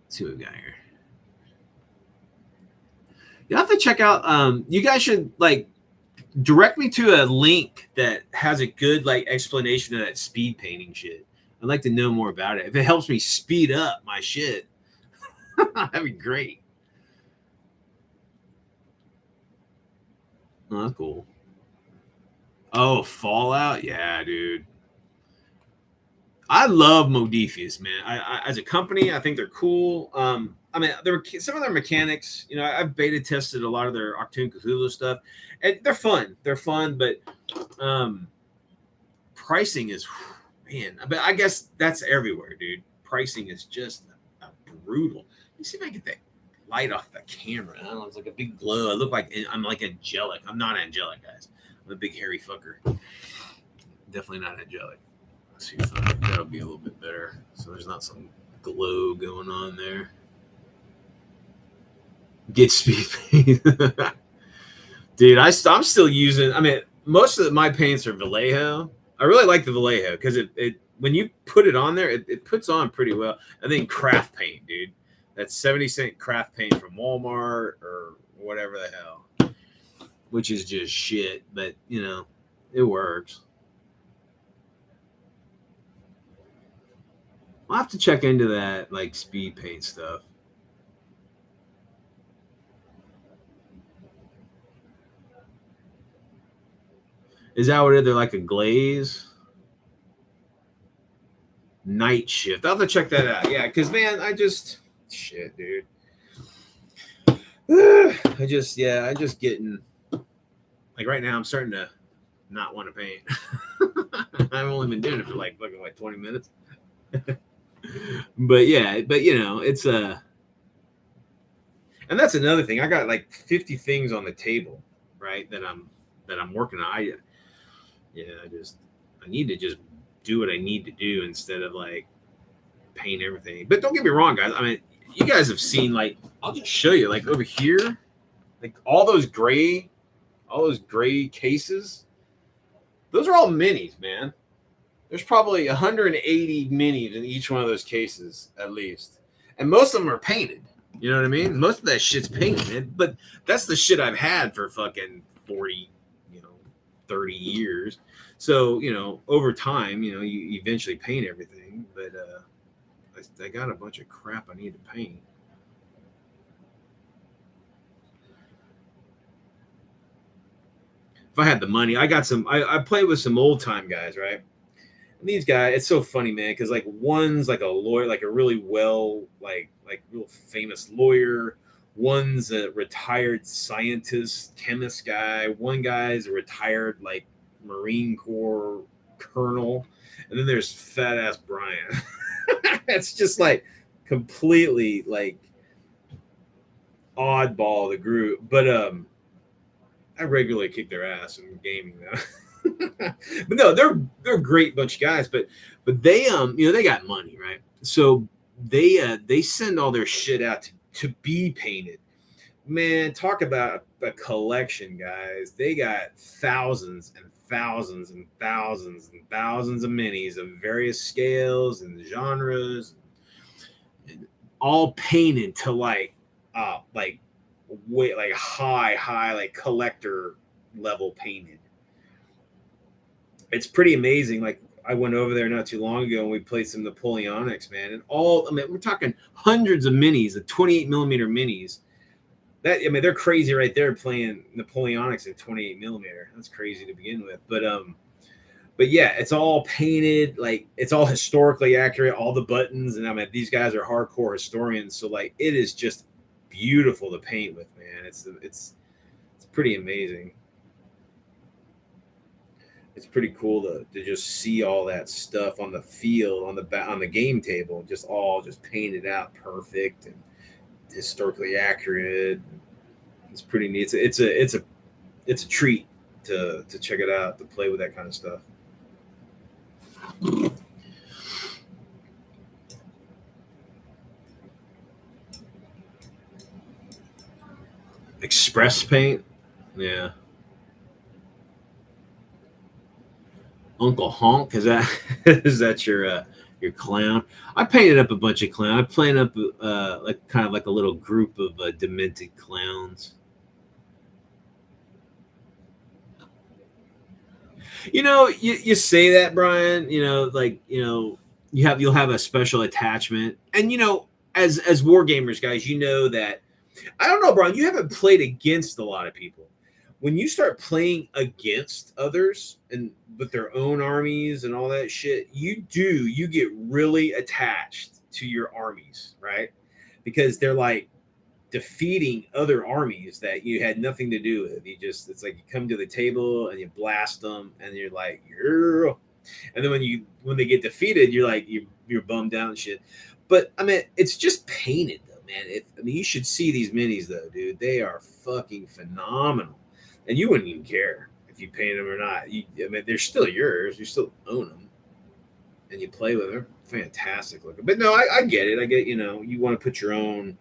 see what we got here. You have to check out. You guys should like direct me to a link that has a good like explanation of that speed painting shit. I'd like to know more about it. If it helps me speed up my shit, that'd be great. Oh, that's cool. Oh, Fallout? Yeah, dude. I love Modifius, man. As a company, I think they're cool. I mean, there were some of their mechanics. You know, I've beta tested a lot of their Octoon Cthulhu stuff, and they're fun. They're fun, but pricing is, man. But I guess that's everywhere, dude. Pricing is just brutal. Let me see if I can get that light off the camera. I don't know, it's like a big glow. I look like I'm like angelic. I'm not angelic, guys. I'm a big hairy fucker. Definitely not angelic. Let's see if that'll be a little bit better. So there's not some glow going on there. Get speed paint. Dude, I'm still using, I mean, most of my paints are Vallejo. I really like the Vallejo because it when you put it on there, it puts on pretty well. And then craft paint, dude. That's 70-cent craft paint from Walmart or whatever the hell, which is just shit. But, you know, it works. I'll have to check into that, like, speed paint stuff. Is that what it is? They're like a glaze? Night shift. I'll have to check that out. Yeah, because, man, shit, dude. I just getting, like, right now I'm starting to not want to paint. I've only been doing it for like 20 minutes. But yeah, but you know, it's and that's another thing. I got like 50 things on the table, right? That I'm working on. I need to just do what I need to do instead of like paint everything. But don't get me wrong, guys. I mean, you guys have seen, like, I'll just show you, like, over here, like all those gray cases. Those are all minis, man. There's probably 180 minis in each one of those cases, at least. And most of them are painted. You know what I mean? Most of that shit's painted. But that's the shit I've had for fucking 40, 30 years. So, over time, you eventually paint everything. But I got a bunch of crap I need to paint. If I had the money, I played with some old time guys, right? And these guys, it's so funny, man, because like one's like a lawyer, like a really like real famous lawyer. One's a retired scientist, chemist guy. One guy's a retired like Marine Corps Colonel, and then there's fat ass Brian. It's just like completely like oddball of the group, but I regularly kick their ass in gaming though. But no, they're a great bunch of guys, but they they got money, right? So they send all their shit out to be painted. Man, talk about a collection, guys. They got thousands and thousands and thousands and thousands of minis of various scales and genres, and all painted to like way like high like collector level painted. It's pretty amazing. Like I went over there not too long ago and we played some Napoleonics, man, and we're talking hundreds of minis, the 28 millimeter minis. They're crazy right there playing Napoleonics at 28 millimeter. That's crazy to begin with, but yeah, it's all painted, like it's all historically accurate, all the buttons, and these guys are hardcore historians, so like it is just beautiful to paint with, man. It's pretty amazing. It's pretty cool to just see all that stuff on the field, on the game table, just painted out perfect and historically accurate. It's pretty neat. It's a treat to check it out, to play with that kind of stuff. Express paint, yeah. Uncle Honk, is that is that your clown? I painted up a bunch of clowns. I painted up like kind of like a little group of demented clowns. You say that, Brian. You'll have a special attachment, and as war gamers, guys, that I don't know, Brian. You haven't played against a lot of people. When you start playing against others and with their own armies and all that shit, you get really attached to your armies, right? Because they're like defeating other armies that you had nothing to do with. It's like you come to the table and you blast them and you're like, yeah. And then when they get defeated, you're like, you're bummed out and shit. But it's just painted though, man. You should see these minis though, dude. They are fucking phenomenal. And you wouldn't even care if you paint them or not. They're still yours. You still own them, and you play with them. Fantastic looking. But no, I get it. I get you want to put your own.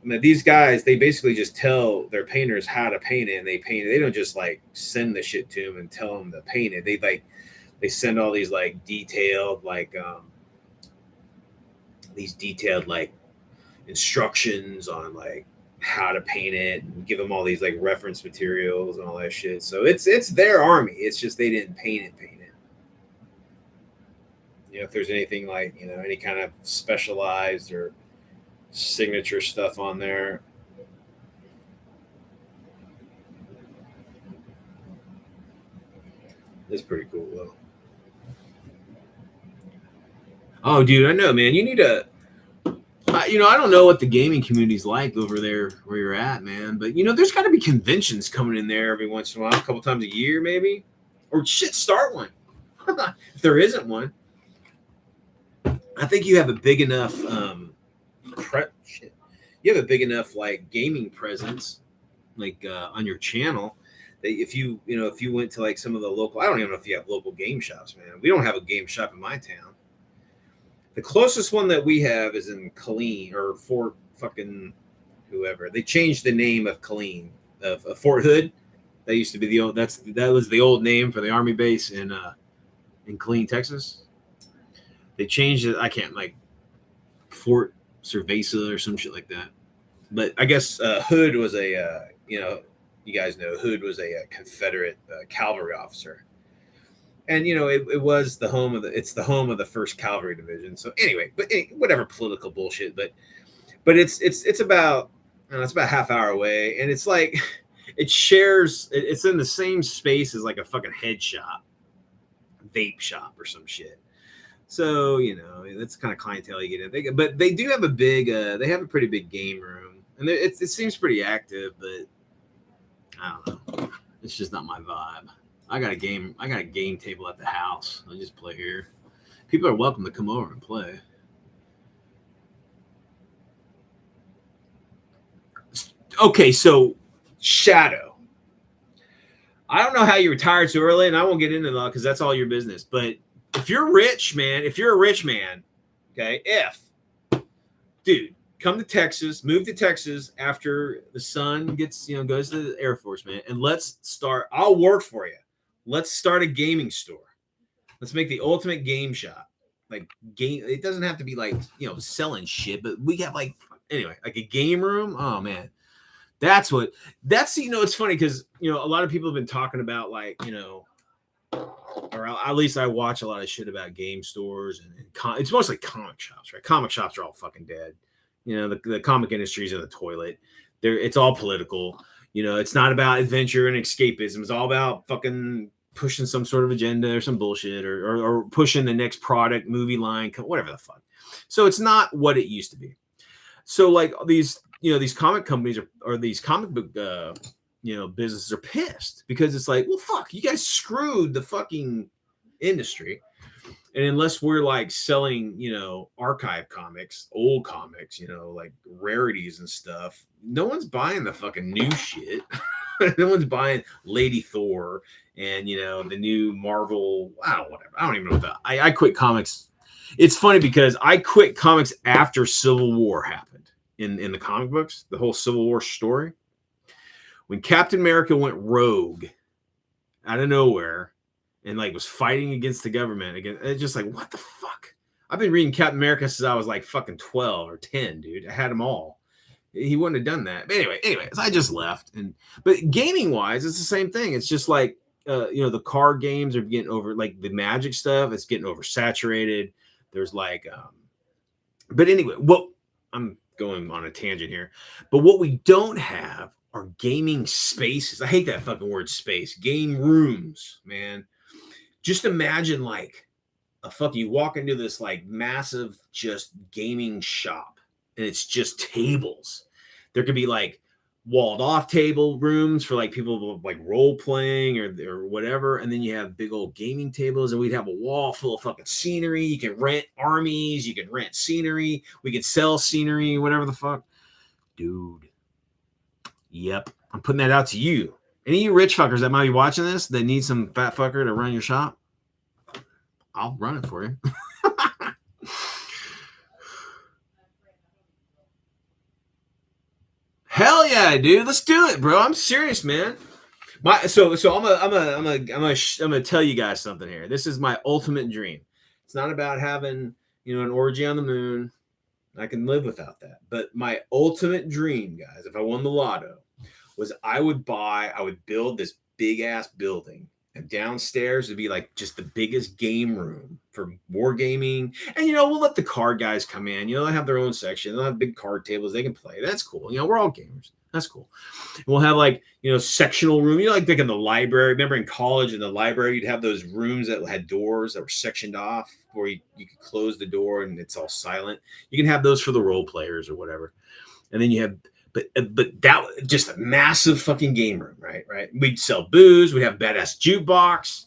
These guys, they basically just tell their painters how to paint it, and they paint it. They don't just like send the shit to them and tell them to paint it. They send all these like detailed instructions on like how to paint it, and give them all these like reference materials and all that shit. So it's their army. It's just they didn't paint it. If there's anything like any kind of specialized or signature stuff on there. It's pretty cool though. Oh, dude, I know, man. You need to. I don't know what the gaming community's like over there where you're at, man. But there's got to be conventions coming in there every once in a while, a couple times a year, maybe, or shit, start one. If there isn't one, I think you have a big enough You have a big enough like gaming presence, like on your channel, that if you went to like some of the local, I don't even know if you have local game shops, man. We don't have a game shop in my town. The closest one that we have is in Killeen or Fort fucking whoever. They changed the name of Killeen, of Fort Hood. That used to be that was the old name for the army base in Killeen, Texas. They changed it. I can't like Fort Cerveza or some shit like that. But I guess Hood was you guys know Hood was a Confederate cavalry officer. And it was the home of the home of the First Cavalry Division. So anyway, whatever political bullshit. But it's about it's about a half hour away, and it's like it's in the same space as like a fucking head shop, vape shop, or some shit. So that's the kind of clientele you get in. But they do have they have a pretty big game room, and it seems pretty active. But I don't know, it's just not my vibe. I got a game table at the house. I just play here. People are welcome to come over and play. Okay, so Shadow. I don't know how you retired so early, and I won't get into that because that's all your business. But if you're rich, man, if you're a rich man, okay, dude, come to Texas, move to Texas after the son gets, goes to the Air Force, man, and let's start. I'll work for you. Let's start a gaming store. Let's make the ultimate game shop. Like game, it doesn't have to be like selling shit, but we got like anyway, like a game room. Oh man, that's it's funny because a lot of people have been talking about like or at least I watch a lot of shit about game stores and it's mostly comic shops, right? Comic shops are all fucking dead. The comic industry is in the toilet. It's all political. It's not about adventure and escapism. It's all about fucking pushing some sort of agenda or some bullshit or pushing the next product, movie line, whatever the fuck. So it's not what it used to be. So like these comic companies or these comic book businesses are pissed because it's like, well, fuck, you guys screwed the fucking industry. And unless we're like selling, archive comics, old comics, like rarities and stuff, no one's buying the fucking new shit. No one's buying Lady Thor and, the new Marvel. Whatever. I don't even know what that. I quit comics. It's funny because I quit comics after Civil War happened in the comic books, the whole Civil War story. When Captain America went rogue out of nowhere and like was fighting against the government again, it's just like, what the fuck? I've been reading Captain America since I was like fucking 12 or 10, dude. I had them all. He wouldn't have done that. But anyways, I just left. But gaming wise, it's the same thing. It's just like the card games are getting over, like the Magic stuff, it's getting oversaturated. There's like but anyway, I'm going on a tangent here. But what we don't have are gaming spaces. I hate that fucking word space. Game rooms, man. Just imagine like you walk into this like massive just gaming shop and it's just tables. There could be like walled off table rooms for like people like role playing or whatever. And then you have big old gaming tables and we'd have a wall full of fucking scenery. You can rent armies. You can rent scenery. We could sell scenery, whatever the fuck. Dude. Yep. I'm putting that out to you. Any of you rich fuckers that might be watching this that need some fat fucker to run your shop, I'll run it for you. Hell yeah, dude. Let's do it, bro. I'm serious, man. So I'm gonna tell you guys something here. This is my ultimate dream. It's not about having, an orgy on the moon. I can live without that. But my ultimate dream, guys, if I won the lotto, was I would build this big ass building. And downstairs would be like just the biggest game room for wargaming. And, we'll let the card guys come in. They'll have their own section. They'll have big card tables. They can play. That's cool. We're all gamers. That's cool. And we'll have like, sectional room. Like in the library. Remember in college in the library, you'd have those rooms that had doors that were sectioned off where you could close the door and it's all silent. You can have those for the role players or whatever. And then you have but that just a massive fucking game room, right? We'd sell booze. We'd have badass jukebox.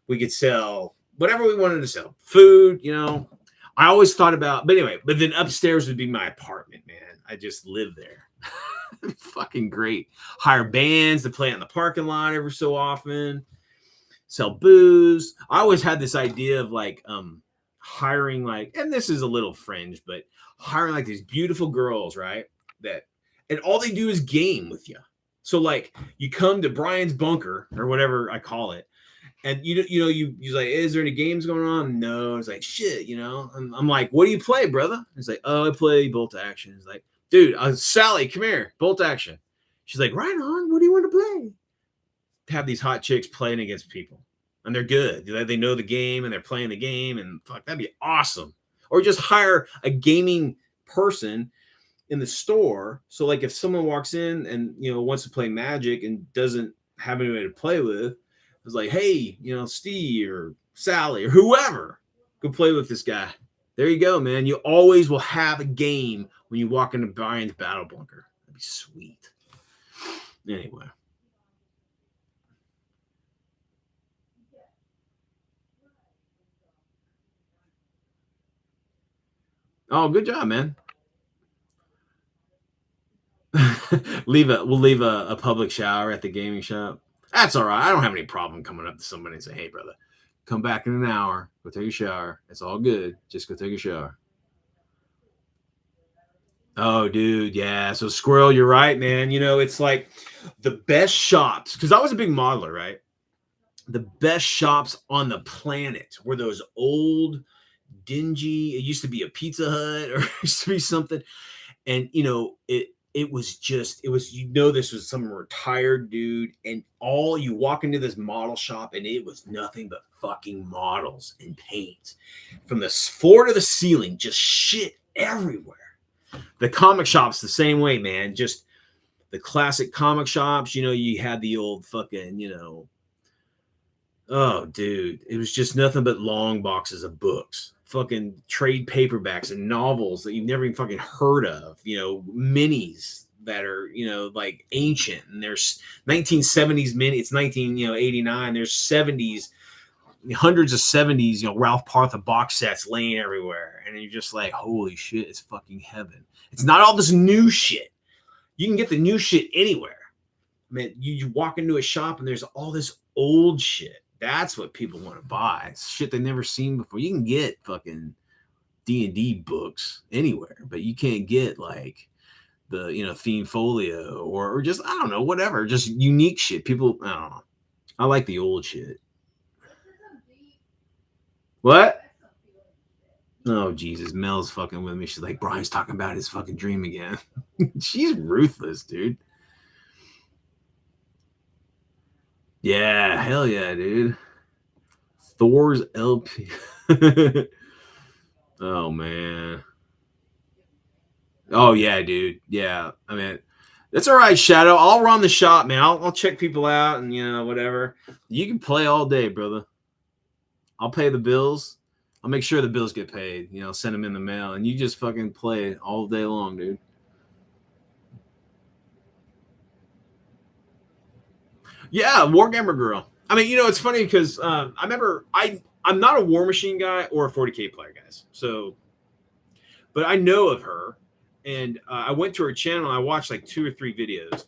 We could sell whatever we wanted to sell. Food, I always thought about, but then upstairs would be my apartment, man. I just live there. Fucking great. Hire bands to play on the parking lot every so often. Sell booze. I always had this idea of like hiring like, and this is a little fringe, but hiring like these beautiful girls, right? And all they do is game with you. So like you come to Brian's bunker or whatever I call it, and you're like, is there any games going on? No. It's like shit, I'm like, what do you play, brother? It's like, oh, I play Bolt Action. It's like, dude, Sally, come here, Bolt Action. She's like, right on. What do you want to play? Have these hot chicks playing against people, and they're good. They know the game and they're playing the game, and fuck, that'd be awesome. Or just hire a gaming person in the store. So like if someone walks in and wants to play Magic and doesn't have anybody to play with, it's like, hey, Steve or Sally or whoever, go play with this guy. There you go, man. You always will have a game when you walk into Brian's Battle Bunker. That'd be sweet. Anyway. Oh, good job, man. We'll leave a public shower at the gaming shop. That's all right. I don't have any problem coming up to somebody and say, "Hey, brother, come back in an hour. Go take a shower. It's all good. Just go take a shower." Oh, dude, yeah. So Squirrel, you're right, man. You know, it's like the best shops because I was a big modeler, right? The best shops on the planet were those old, dingy. It used to be a Pizza Hut or it used to be something, and it was just this was some retired dude, and all you walk into this model shop and it was nothing but fucking models and paint from the floor to the ceiling, just shit everywhere. The comic shops the same way, man. Just the classic comic shops. You had the old fucking, oh, dude, it was just nothing but long boxes of books, fucking trade paperbacks and novels that you've never even fucking heard of. Minis that are like ancient, and there's 1970s mini. It's 1989. There's 70s, hundreds of 70s, Ralph Partha box sets laying everywhere, and you're just like, holy shit, it's fucking heaven. It's not all this new shit. You can get the new shit anywhere. I mean, you walk into a shop and there's all this old shit. That's what people want to buy. It's shit they've never seen before. You can get fucking D&D books anywhere, but you can't get like the theme folio or just I don't know, whatever, just unique shit. People, I don't know. I like the old shit. What? Oh Jesus, Mel's fucking with me. She's like, Brian's talking about his fucking dream again. She's ruthless, dude. Yeah, hell yeah, dude. Thor's LP. Oh man. Oh yeah, dude. Yeah. I mean, that's all right, Shadow. I'll run the shop, man. I'll check people out and whatever. You can play all day, brother. I'll pay the bills. I'll make sure the bills get paid. Send them in the mail, and you just fucking play all day long, dude. Yeah, Wargamer Girl. I mean, it's funny because I remember I'm not a War Machine guy or a 40K player, guys. So, but I know of her, and I went to her channel. And I watched like 2 or 3 videos.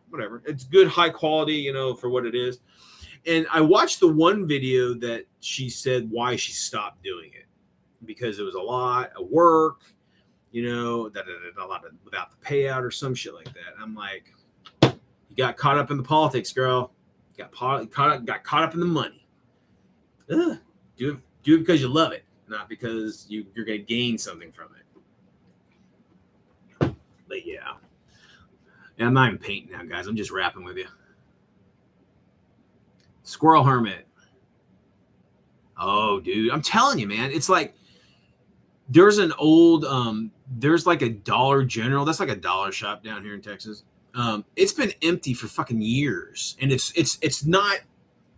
Whatever. It's good, high quality. For what it is. And I watched the one video that she said why she stopped doing it because it was a lot of work. A lot of without the payout or some shit like that. And I'm like, you got caught up in the politics, girl. Got caught up in the money. Ugh. Do it because you love it, not because you're going to gain something from it. But yeah, I'm not even painting now, guys. I'm just rapping with you. Squirrel Hermit. Oh, dude, I'm telling you, man. It's like there's an old there's like a Dollar General. That's like a dollar shop down here in Texas. It's been empty for fucking years, and it's not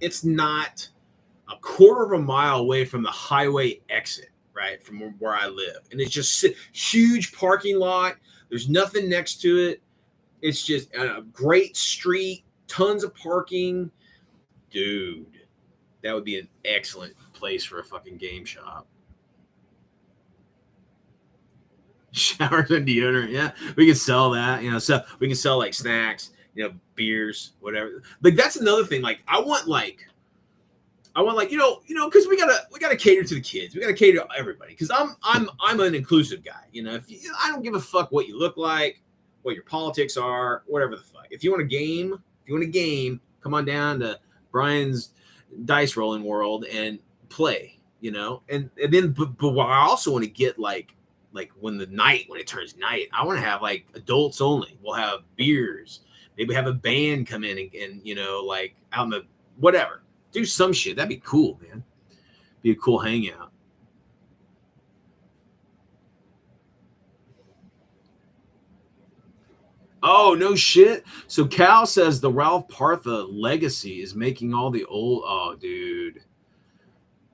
a quarter of a mile away from the highway exit, right from where I live, and it's just huge parking lot. There's nothing next to it. It's just a great street, tons of parking, dude. That would be an excellent place for a fucking game shop. Showers and deodorant. Yeah, we can sell that. So we can sell like snacks, beers, whatever. Like that's another thing. Like I want because we gotta cater to the kids. We gotta cater to everybody. Because I'm an inclusive guy. If I don't give a fuck what you look like, what your politics are, whatever the fuck. If you want a game, come on down to Brian's dice rolling world and play. And then but what I also want to get like when it turns night, I want to have like adults only. We'll have beers. Maybe have a band come in and like out in the whatever. Do some shit. That'd be cool, man. Be a cool hangout. Oh, no shit. So Cal says the Ralph Partha legacy is making all the old. Oh, dude.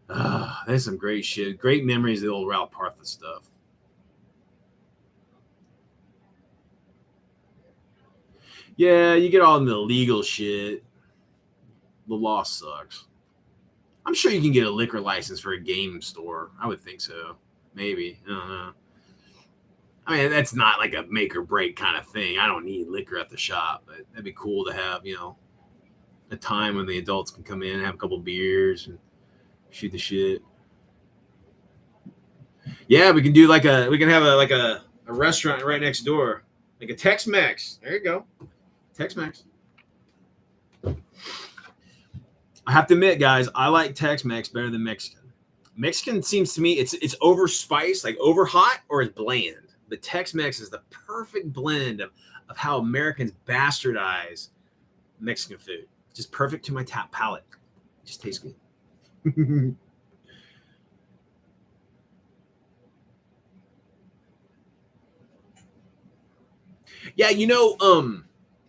That's some great shit. Great memories of the old Ralph Partha stuff. Yeah, you get all in the legal shit. The law sucks. I'm sure you can get a liquor license for a game store. I would think so. Maybe. I don't know. I mean, that's not like a make or break kind of thing. I don't need liquor at the shop, but that'd be cool to have, a time when the adults can come in, have a couple beers, and shoot the shit. Yeah, we can have a restaurant right next door, like a Tex-Mex. There you go, Tex-Mex. I have to admit, guys, I like Tex-Mex better than Mexican. Mexican seems to me it's over spiced, like over hot, or it's bland. But Tex-Mex is the perfect blend of how Americans bastardize Mexican food. Just perfect to my palate. It just tastes good. Yeah,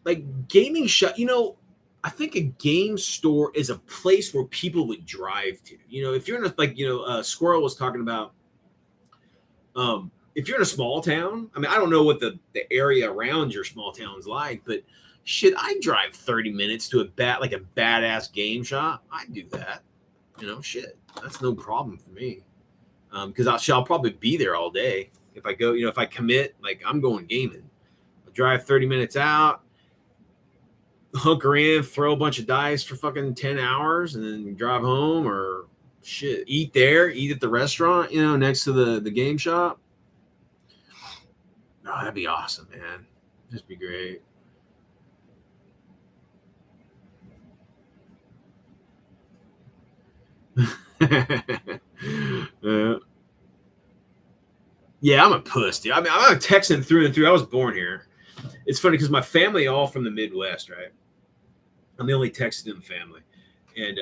like gaming shop, I think a game store is a place where people would drive to. If you're in a like, Squirrel was talking about if you're in a small town, I mean, I don't know what the area around your small town is like, but shit, I drive 30 minutes to like a badass game shop. I do that. Shit. That's no problem for me. Because I'll probably be there all day. If I go, if I commit, like I'm going gaming. I drive 30 minutes out, hunker in, throw a bunch of dice for fucking 10 hours, and then drive home or shit, eat at the restaurant, next to the game shop. Oh, that'd be awesome, man. Just be great. uh, yeah, I'm a puss, dude. I mean, I'm a Texan through and through. I was born here. It's funny because my family all from the Midwest, right? I'm the only Texan in the family, and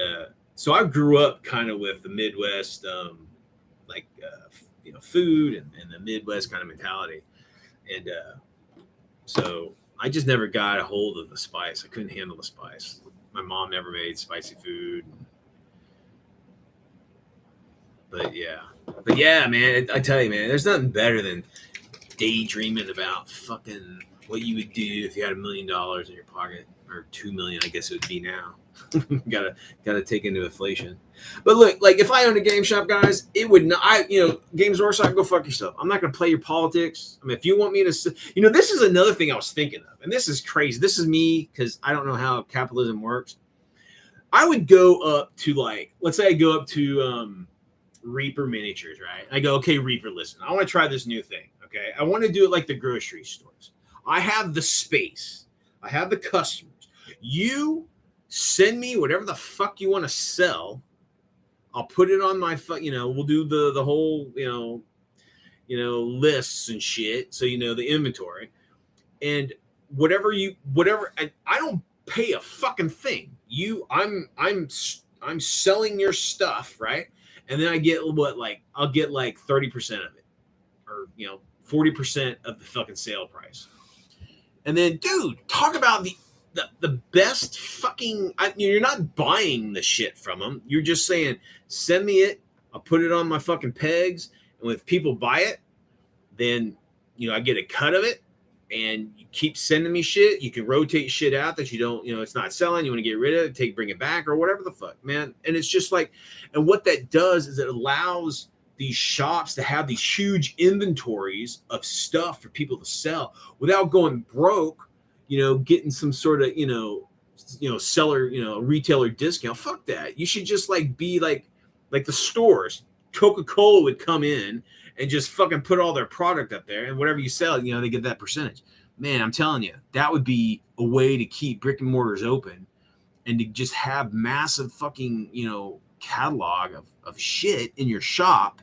so I grew up kind of with the Midwest, like food and the Midwest kind of mentality, and so I just never got a hold of the spice. I couldn't handle the spice. My mom never made spicy food, but yeah, man. I tell you, man, there's nothing better than daydreaming about fucking what you would do if you had $1 million in your pocket, or 2 million, I guess it would be now. gotta take into inflation. But look, like if I owned a game shop, guys, it would not. Games Workshop, go fuck yourself. I'm not gonna play your politics. I mean, if you want me to, this is another thing I was thinking of, and this is crazy. This is me because I don't know how capitalism works. I would go up to let's say I go up to Reaper Miniatures, right? I go, okay, Reaper, listen, I want to try this new thing. Okay, I want to do it like the grocery stores. I have the space. I have the customers. You send me whatever the fuck you want to sell. I'll put it on my we'll do the whole lists and shit. So the inventory and whatever. And I don't pay a fucking thing. I'm selling your stuff, right? And then I get I'll get 30% of it, or 40% of the fucking sale price. And then, dude, talk about the best fucking. You're not buying the shit from them. You're just saying, send me it. I'll put it on my fucking pegs, and if people buy it, then I get a cut of it. And you keep sending me shit. You can rotate shit out that you don't, it's not selling. You want to get rid of it, bring it back, or whatever the fuck, man. And it's just and what that does is it allows these shops to have these huge inventories of stuff for people to sell without going broke, getting some sort of, seller, retailer discount. Fuck that. You should just be like the stores. Coca-Cola would come in and just fucking put all their product up there, and whatever you sell, they get that percentage. Man, I'm telling you, that would be a way to keep brick and mortars open and to just have massive fucking, catalog of shit in your shop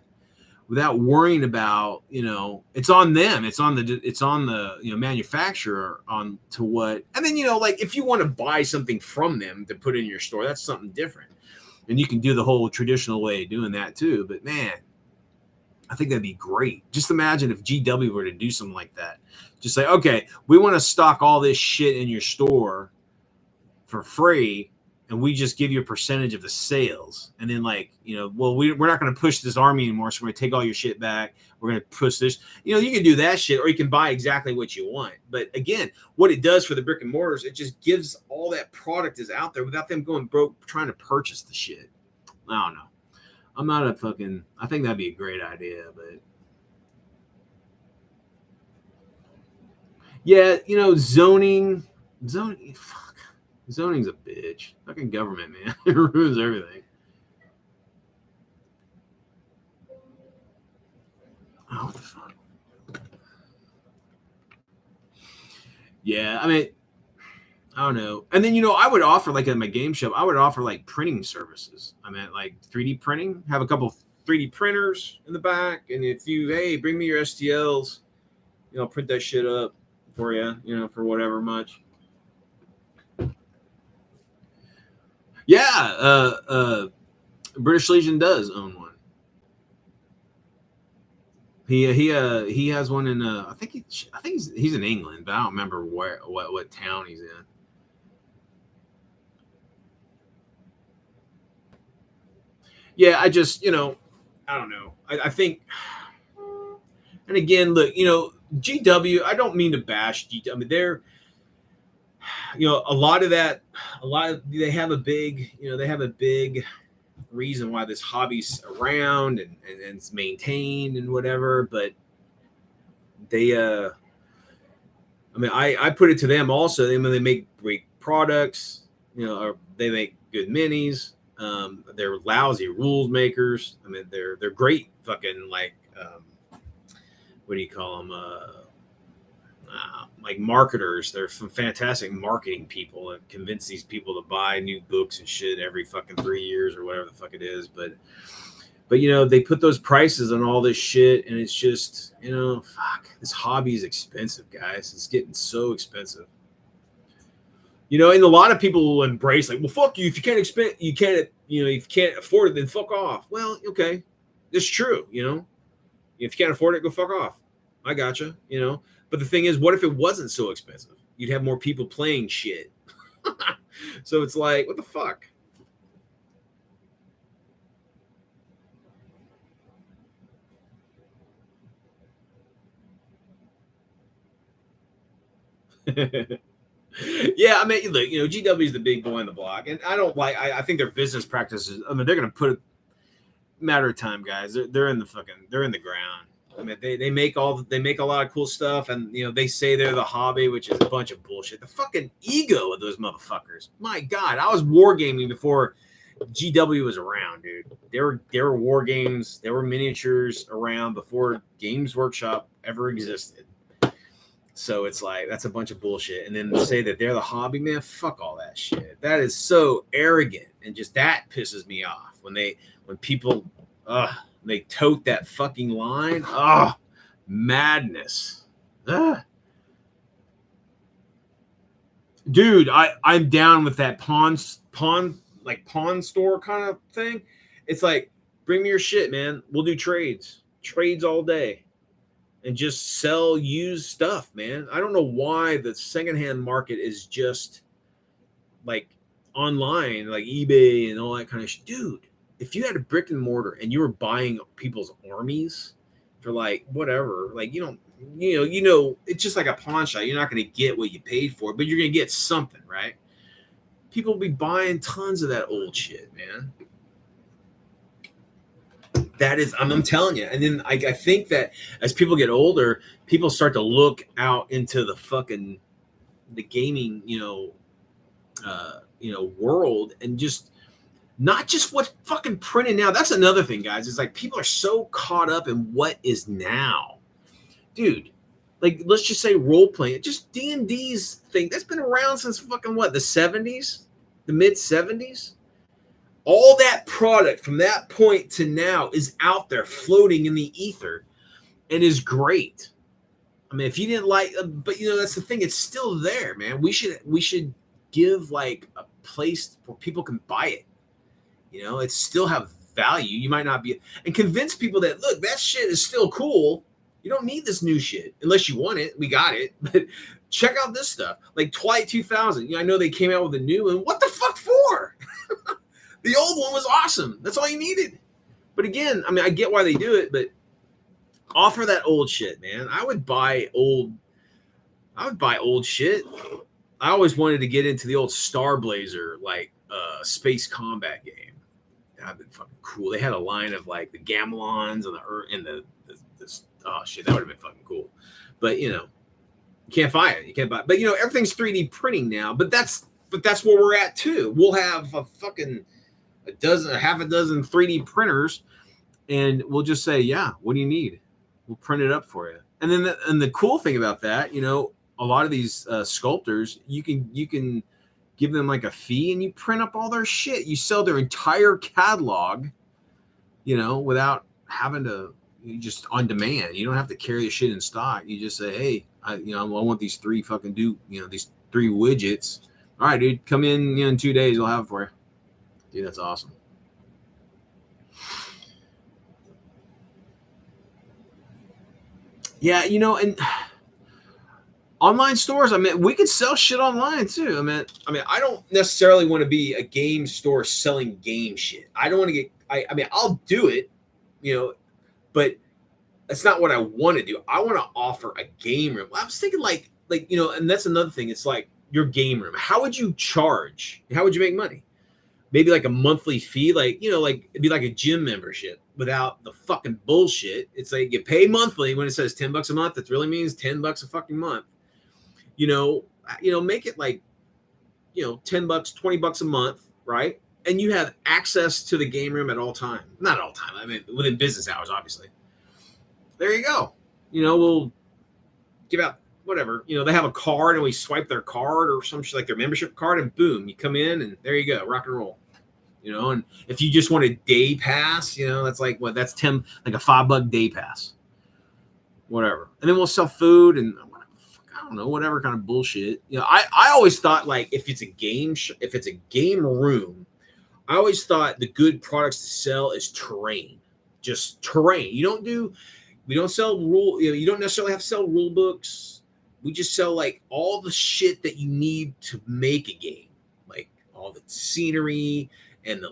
without worrying about, it's on them. It's on the manufacturer on to what. And then, if you want to buy something from them to put in your store, that's something different. And you can do the whole traditional way of doing that too. But man, I think that'd be great. Just imagine if GW were to do something like that. Just say, okay, we want to stock all this shit in your store for free, and we just give you a percentage of the sales. And then we're not going to push this army anymore, so we're going to take all your shit back. We're going to push this. You can do that shit, or you can buy exactly what you want. But again, what it does for the brick and mortars, it just gives all that product is out there without them going broke trying to purchase the shit. I don't know. I'm not I think that'd be a great idea, but Yeah, zoning, fuck, zoning's a bitch. Fucking government, man, it ruins everything. Oh, what the fuck? Yeah, I mean, I don't know. And then I would offer like at my game shop, I would offer like printing services. I mean, like 3D printing. Have a couple 3D printers in the back, and if you bring me your STLs, print that shit up for you, for whatever much. Yeah, British Legion does own one. He has one in I think he's in England, but I don't remember what town he's in. Yeah, I just I don't know. I think, and again, look, GW. I don't mean to bash GW. I mean, they're a lot of that. They have a big reason why this hobby's around and it's maintained and whatever. But they I mean, I put it to them also. They make great products, or they make good minis. They're lousy rules makers. I mean, they're great fucking like what do you call them? Like marketers. They're some fantastic marketing people that convince these people to buy new books and shit every fucking 3 years or whatever the fuck it is. But they put those prices on all this shit, and it's just fuck. This hobby is expensive, guys. It's getting so expensive. And a lot of people will embrace like, well, fuck you. If you can't if you can't afford it, then fuck off. Well, okay, it's true. If you can't afford it, go fuck off. I gotcha. But the thing is, what if it wasn't so expensive? You'd have more people playing shit. So it's like, what the fuck? Yeah, I mean, look, GW is the big boy on the block, and I don't like. I think their business practices. I mean, they're going to put it matter of time, guys. They're in the they're in the ground. I mean, they make a lot of cool stuff, and they say they're the hobby, which is a bunch of bullshit. The fucking ego of those motherfuckers. My God, I was wargaming before GW was around, dude. There were war games, there were miniatures around before Games Workshop ever existed. So it's like that's a bunch of bullshit. And then to say that they're the hobby, man, fuck all that shit. That is so arrogant, and just that pisses me off when people they tote that fucking line. Madness. Dude, I'm down with that pawn store kind of thing. It's like, bring me your shit, man. We'll do trades all day, and just sell used stuff, man. I don't know why the secondhand market is just like online, like eBay and all that kind of shit. Dude, if you had a brick and mortar and you were buying people's armies for like whatever, like it's just like a pawn shop. You're not going to get what you paid for, but you're going to get something, right? People will be buying tons of that old shit, man. That is, I'm telling you. And then I think that as people get older, people start to look out into the gaming, world, and just not just what's fucking printed now. That's another thing, guys. It's like people are so caught up in what is now, dude. Like, let's just say role playing, just D&D's thing that's been around since fucking what, the 70s, the mid 70s. All that product from that point to now is out there floating in the ether and is great. I mean, if you didn't like, but that's the thing. It's still there, man. We should give like a place where people can buy it. It still have value. You might not be, and convince people that, look, that shit is still cool. You don't need this new shit unless you want it. We got it, but check out this stuff. Like Twilight 2000. I know they came out with a new one. What the fuck for? The old one was awesome. That's all you needed. But again, I mean, I get why they do it, but offer that old shit, man. I would buy old shit. I always wanted to get into the old Star Blazer, like space combat game. That'd been fucking cool. They had a line of like the Gamelons and the oh shit, that would have been fucking cool. But You can't buy it. You can't buy it. But everything's 3D printing now. But that's where we're at too. We'll have half a dozen 3D printers, and we'll just say, yeah, what do you need? We'll print it up for you. And then the cool thing about that, a lot of these sculptors, you can give them like a fee, and you print up all their shit. You sell their entire catalog, without having to. You just on demand. You don't have to carry the shit in stock. You just say, hey, I want these three these 3 widgets. All right, dude, come in 2 days. I'll have it for you. Dude, that's awesome. Yeah, and online stores, we could sell shit online too. I don't necessarily want to be a game store selling game shit. I don't want to get, I'll do it, but that's not what I want to do. I want to offer a game room. I was thinking and that's another thing. It's like your game room. How would you charge? How would you make money? Maybe like a monthly fee, it'd be like a gym membership without the fucking bullshit. It's like you pay monthly. When it says $10 a month, it really means $10 a fucking month. Make it like, $10, $20 a month, right? And you have access to the game room at all time. Not all time. Within business hours, obviously. There you go. We'll give out whatever. They have a card, and we swipe their card or some shit, like their membership card, and boom, you come in, and there you go, rock and roll. And if you just want a day pass, that's like what? That's like a $5 day pass, whatever. And then we'll sell food and I don't know, whatever kind of bullshit. I always thought, like, if it's a game room, I always thought the good products to sell is terrain, just terrain. We don't sell rule. You don't necessarily have to sell rule books. We just sell like all the shit that you need to make a game, like all the scenery and the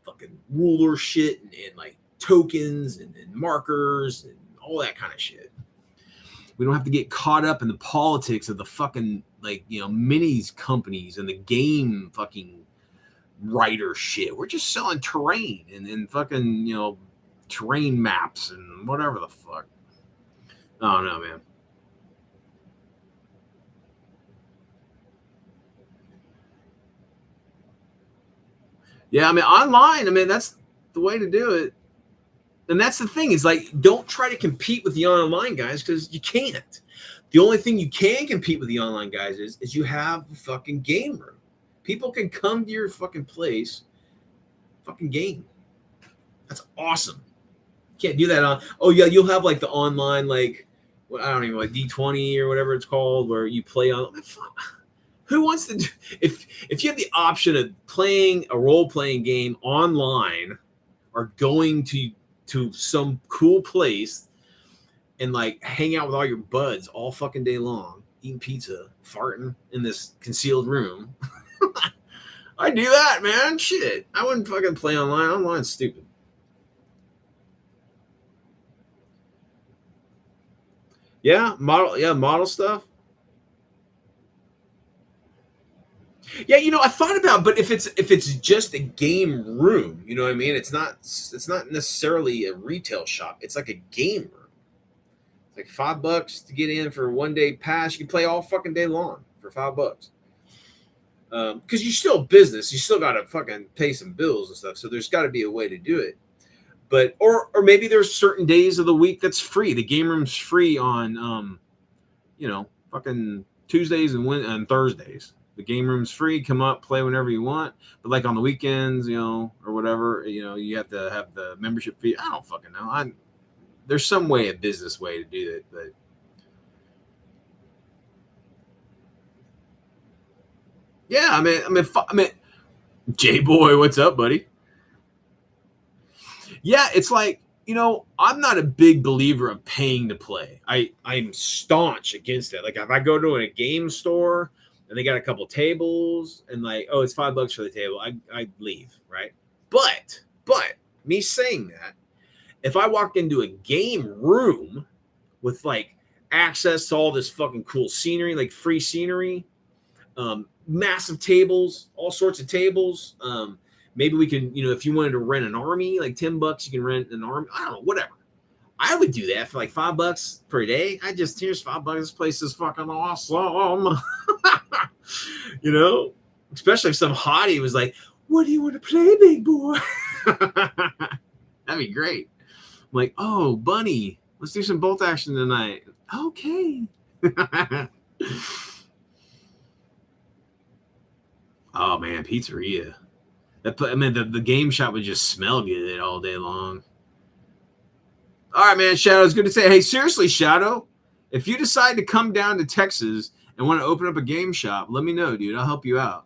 fucking ruler shit and like tokens and markers and all that kind of shit. We don't have to get caught up in the politics of the fucking minis companies and the game fucking writer shit. We're just selling terrain and fucking terrain maps and whatever the fuck. I don't know, man. Yeah, online, that's the way to do it. And that's the thing, is like, don't try to compete with the online guys, because you can't. The only thing you can compete with the online guys is you have a fucking game room. People can come to your fucking place, fucking game. That's awesome. You can't do that on. Oh yeah, you'll have like the online, like, I don't even know, like D20 or whatever it's called, where you play on. Who wants to do, if you have the option of playing a role-playing game online or going to some cool place and like hang out with all your buds all fucking day long, eating pizza, farting in this concealed room. I do that, man. Shit. I wouldn't fucking play online. Online's stupid. Yeah, model stuff. Yeah, I thought about, but if it's just a game room, you know what I mean? It's not necessarily a retail shop. It's like a game room. It's like $5 to get in for a 1 day pass. You can play all fucking day long for $5. Because you're still a business, you still got to fucking pay some bills and stuff. So there's got to be a way to do it. But or maybe there's certain days of the week that's free. The game room's free on fucking Tuesdays and Thursdays. The game room's free. Come up, play whenever you want. But like on the weekends, or whatever, you have to have the membership fee. I don't fucking know. There's some way, a business way to do it, but yeah, I mean, J Boy, what's up, buddy? Yeah, it's like, I'm not a big believer of paying to play. I'm staunch against it. Like if I go to a game store and they got a couple tables and like, oh, it's $5 for the table, I leave, right? But me saying that, if I walk into a game room with like access to all this fucking cool scenery, like free scenery, massive tables, all sorts of tables, maybe we can, if you wanted to rent an army, like $10, you can rent an army. I don't know, whatever. I would do that for like $5 per day. Here's $5. This place is fucking awesome. You know, especially if some hottie was like, "What do you want to play, big boy?" That'd be great. I'm like, "Oh, bunny, let's do some bolt action tonight." Okay. Oh man, pizzeria. The game shop would just smell good all day long. All right, man, Shadow. It's good to say. Hey, seriously, Shadow, if you decide to come down to Texas and want to open up a game shop, let me know, dude. I'll help you out.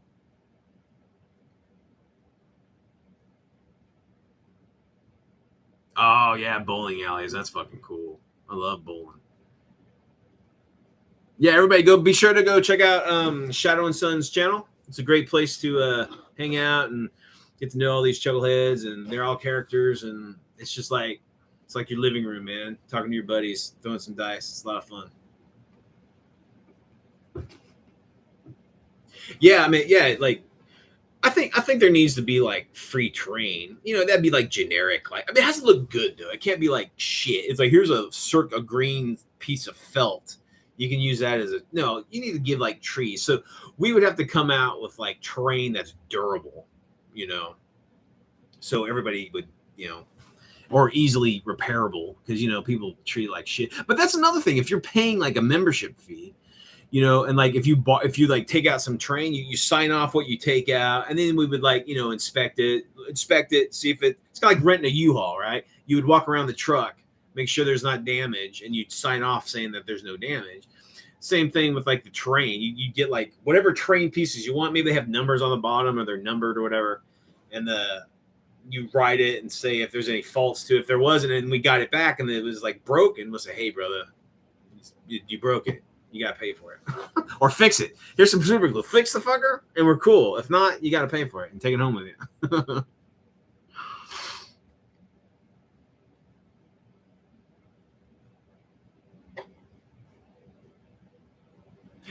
Oh yeah, bowling alleys. That's fucking cool. I love bowling. Yeah, everybody go. Be sure to go check out Shadow and Son's channel. It's a great place to hang out and get to know all these chuckleheads, and they're all characters, and it's like your living room, man. Talking to your buddies, throwing some dice. It's a lot of fun. Yeah, I mean, yeah, like I think there needs to be like free train. You know, that'd be like generic. Like, I mean, it has to look good though. It can't be like shit. It's like here's a green piece of felt. You can use that as a no. You need to give like trees. So we would have to come out with like terrain that's durable. You know, so everybody would or easily repairable because people treat it like shit. But that's another thing. If you're paying like a membership fee, and like if you like take out some train, you sign off what you take out, and then we would like inspect it, see if it's kind of like renting a U-Haul, right? You would walk around the truck, make sure there's not damage, and you'd sign off saying that there's no damage. Same thing with like the train. You get like whatever train pieces you want. Maybe they have numbers on the bottom or they're numbered or whatever, and you write it and say if there's any faults to it. If there wasn't, and we got it back and it was like broken, we'll say, hey brother, you broke it. You gotta pay for it. Or fix it. Here's some super glue. Fix the fucker, and we're cool. If not, you gotta pay for it and take it home with you.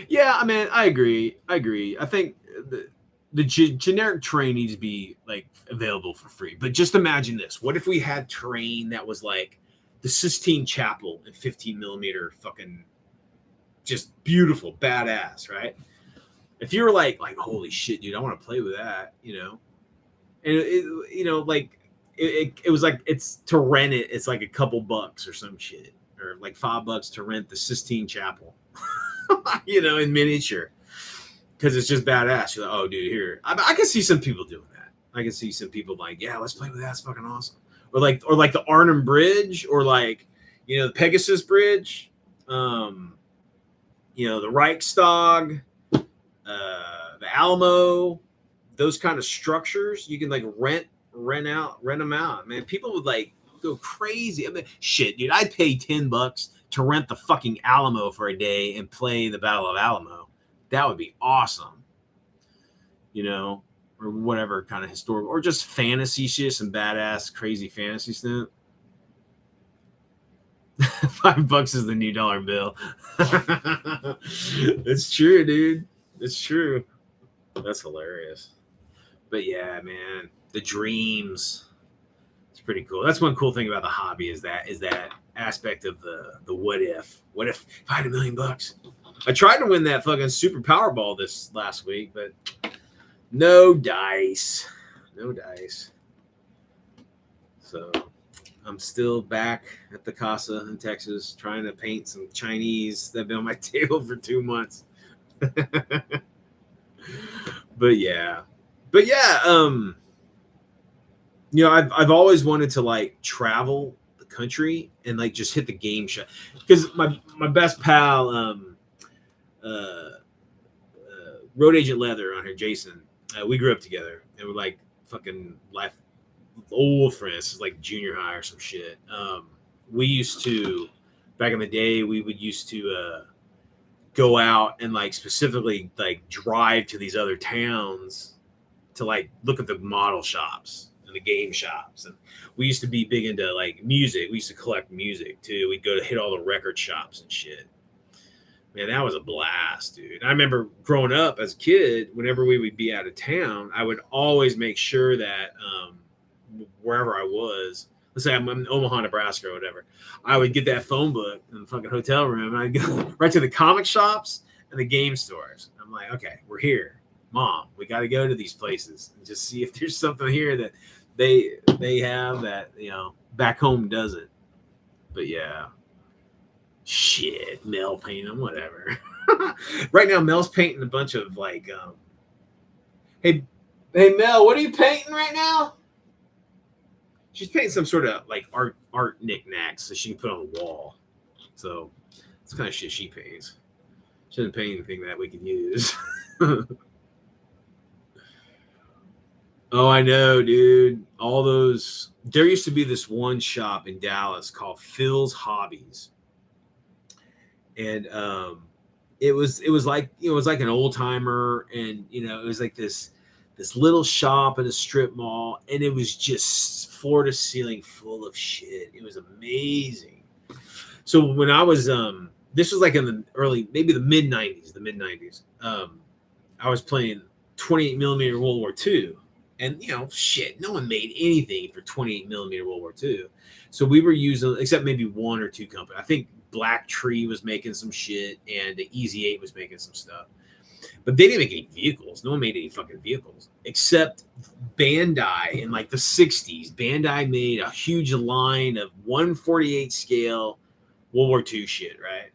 Yeah, I mean, I agree. I think the generic terrain needs to be like available for free. But just imagine this: what if we had terrain that was like the Sistine Chapel in 15mm, fucking just beautiful, badass, right? If you were like holy shit, dude, I want to play with that, and like it was like it's to rent it. It's like a couple bucks or some shit, or like $5 to rent the Sistine Chapel, in miniature, because it's just badass. You're like, oh, dude, here. I can see some people doing that. I can see some people like, yeah, let's play with that. It's fucking awesome. Or like the Arnhem Bridge, or like, the Pegasus Bridge, the Reichstag, the Alamo, those kind of structures. You can like rent them out. Man, people would like go crazy. I mean, shit, dude, I'd pay $10 to rent the fucking Alamo for a day and play the Battle of Alamo. That would be awesome. Or whatever kind of historical, or just fantasy shit, some badass, crazy fantasy stuff. $5 is the new dollar bill. It's true, dude. It's true. That's hilarious. But yeah, man, the dreams. It's pretty cool. That's one cool thing about the hobby is that aspect of the what if. What if I had $1 million? I tried to win that fucking super Powerball this last week, but no dice. No dice. So I'm still back at the Casa in Texas trying to paint some Chinese that have been on my table for 2 months. But yeah. I've always wanted to like travel the country and like just hit the game shop, because my best pal Road Agent Leather on here, Jason, we grew up together and we're like fucking life old friends, like junior high or some shit. We used to, back in the day, we would used to go out and like specifically like drive to these other towns to like look at the model shops and the game shops. And we used to be big into like music. We used to collect music too. We'd go to hit all the record shops and shit. Man, that was a blast, dude. I remember growing up as a kid, whenever we would be out of town, I would always make sure that wherever I was, let's say I'm in Omaha, Nebraska or whatever, I would get that phone book in the fucking hotel room and I'd go right to the comic shops and the game stores. I'm like, okay, we're here. Mom, we got to go to these places and just see if there's something here that they have that, back home doesn't. But yeah. Shit, Mel painting, whatever. Right now, Mel's painting a bunch of like, hey Mel, what are you painting right now? She's painting some sort of like art knickknacks that she can put on the wall. So it's kind of shit she paints. She doesn't paint anything that we can use. Oh, I know, dude. All those. There used to be this one shop in Dallas called Phil's Hobbies, and it was like it was like an old timer, and it was like this little shop in a strip mall, and it was just floor to ceiling full of shit. It was amazing. So when I was this was like in the early, maybe the mid 90s. I was playing 28 millimeter World War II. And, shit, no one made anything for 28 millimeter World War II. So we were using, except maybe one or two companies. I think Black Tree was making some shit and the Easy 8 was making some stuff. But they didn't make any vehicles. No one made any fucking vehicles. Except Bandai in like the 60s. Bandai made a huge line of 1/48 scale World War II shit, right?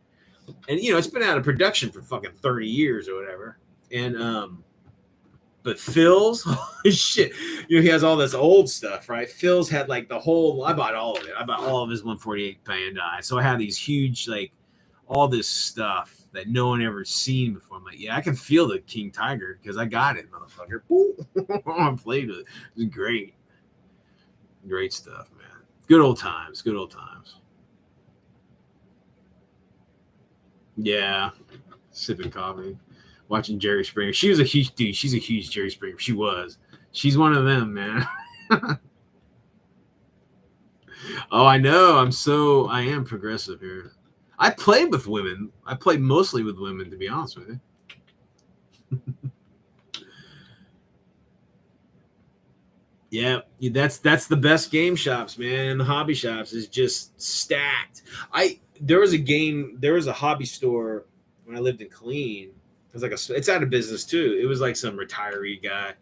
And, it's been out of production for fucking 30 years or whatever. And, but Phil's, shit, he has all this old stuff, right? Phil's had like the whole, I bought all of it. I bought all of his 1/48 Bandai. So I had these huge, like, all this stuff that no one ever seen before. I'm like, yeah, I can feel the King Tiger because I got it, motherfucker. I played with it. It was great. Great stuff, man. Good old times. Good old times. Yeah. Sipping coffee. Watching Jerry Springer. She was a huge dude. She's a huge Jerry Springer. She was. She's one of them, man. Oh, I know. I am progressive here. I played with women. I played mostly with women, to be honest with you. Yeah, that's the best game shops, man. And the hobby shops is just stacked. There was a hobby store when I lived in Killeen. It's out of business too. It was like some retiree guy,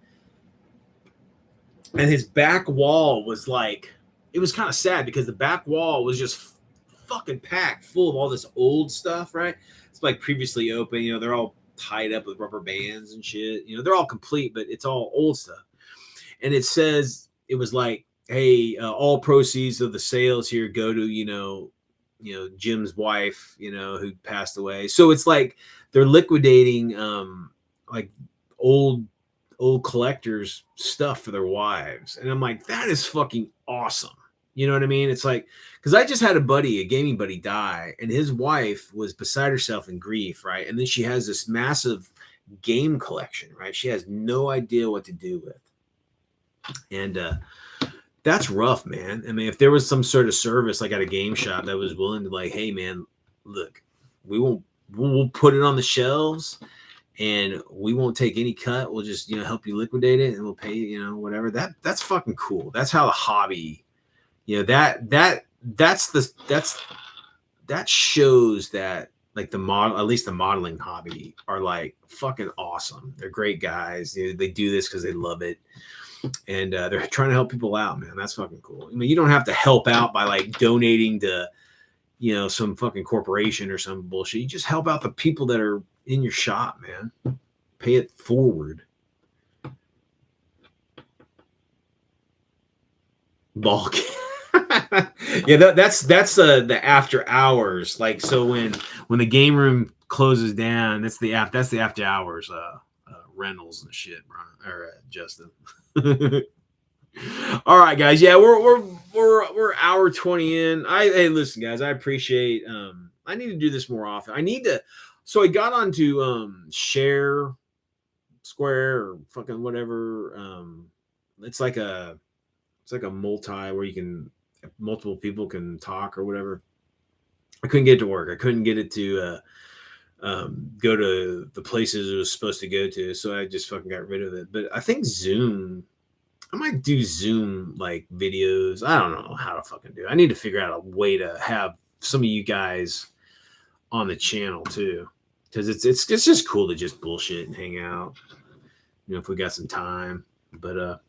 and his back wall was like, it was kind of sad because the back wall was just fucking packed full of all this old stuff. Right? It's like previously open. They're all tied up with rubber bands and shit. They're all complete, but it's all old stuff. And it says it was like, hey, all proceeds of the sales here go to Jim's wife, who passed away. So it's like they're liquidating like old collectors stuff for their wives. And I'm like, that is fucking awesome. You know what I mean? It's like, because I just had a gaming buddy die, and his wife was beside herself in grief, right? And then she has this massive game collection, right? She has no idea what to do with. And that's rough, man. I mean, if there was some sort of service like at a game shop that was willing to like, hey man, look, we'll put it on the shelves and we won't take any cut. We'll just, help you liquidate it and we'll pay, whatever. That's fucking cool. That's how the hobby, that shows that like at least the modeling hobby are like fucking awesome. They're great guys. They do this because they love it. And they're trying to help people out, man. That's fucking cool. I mean, you don't have to help out by like donating to, some fucking corporation or some bullshit. You just help out the people that are in your shop, man. Pay it forward. Bulk. Yeah, that's the after hours. Like, so when the game room closes down, that's the after hours rentals and shit, bro. Or Justin. All right, guys. Yeah, we're hour 20 in. Hey, listen, guys. I appreciate. I need to do this more often. So I got onto Share Square or fucking whatever. It's like a multi where multiple people can talk or whatever. I couldn't get it to work. I couldn't get it to go to the places it was supposed to go to. So I just fucking got rid of it. But I think Zoom I might do Zoom like videos. I don't know how to fucking do it. I need to figure out a way to have some of you guys on the channel too, because it's just cool to just bullshit and hang out. You know, if we got some time. But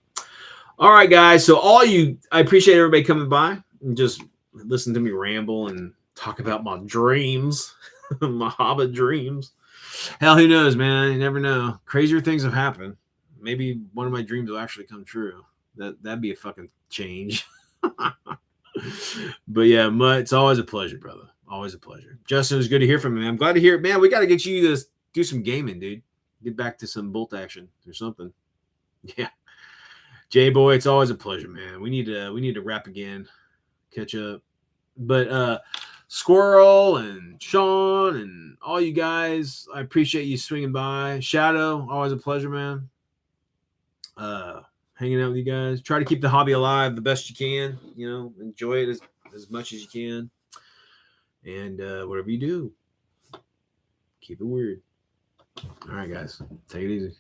all right, guys. So I appreciate everybody coming by and just listen to me ramble and talk about my dreams, my Hobbit dreams. Hell, who knows, man? You never know. Crazier things have happened. Maybe one of my dreams will actually come true. That'd be a fucking change. But yeah, Mutt, it's always a pleasure, brother. Always a pleasure. Justin, it was good to hear from you, man. I'm glad to hear it, man. We got to get you to do some gaming, dude. Get back to some bolt action or something. Yeah. Jay boy, it's always a pleasure, man. We need to wrap again, catch up. But Squirrel and Sean and all you guys, I appreciate you swinging by. Shadow, always a pleasure, man. Hanging out with you guys. Try to keep the hobby alive the best you can. You know, enjoy it as much as you can. And whatever you do, keep it weird. All right, guys, take it easy.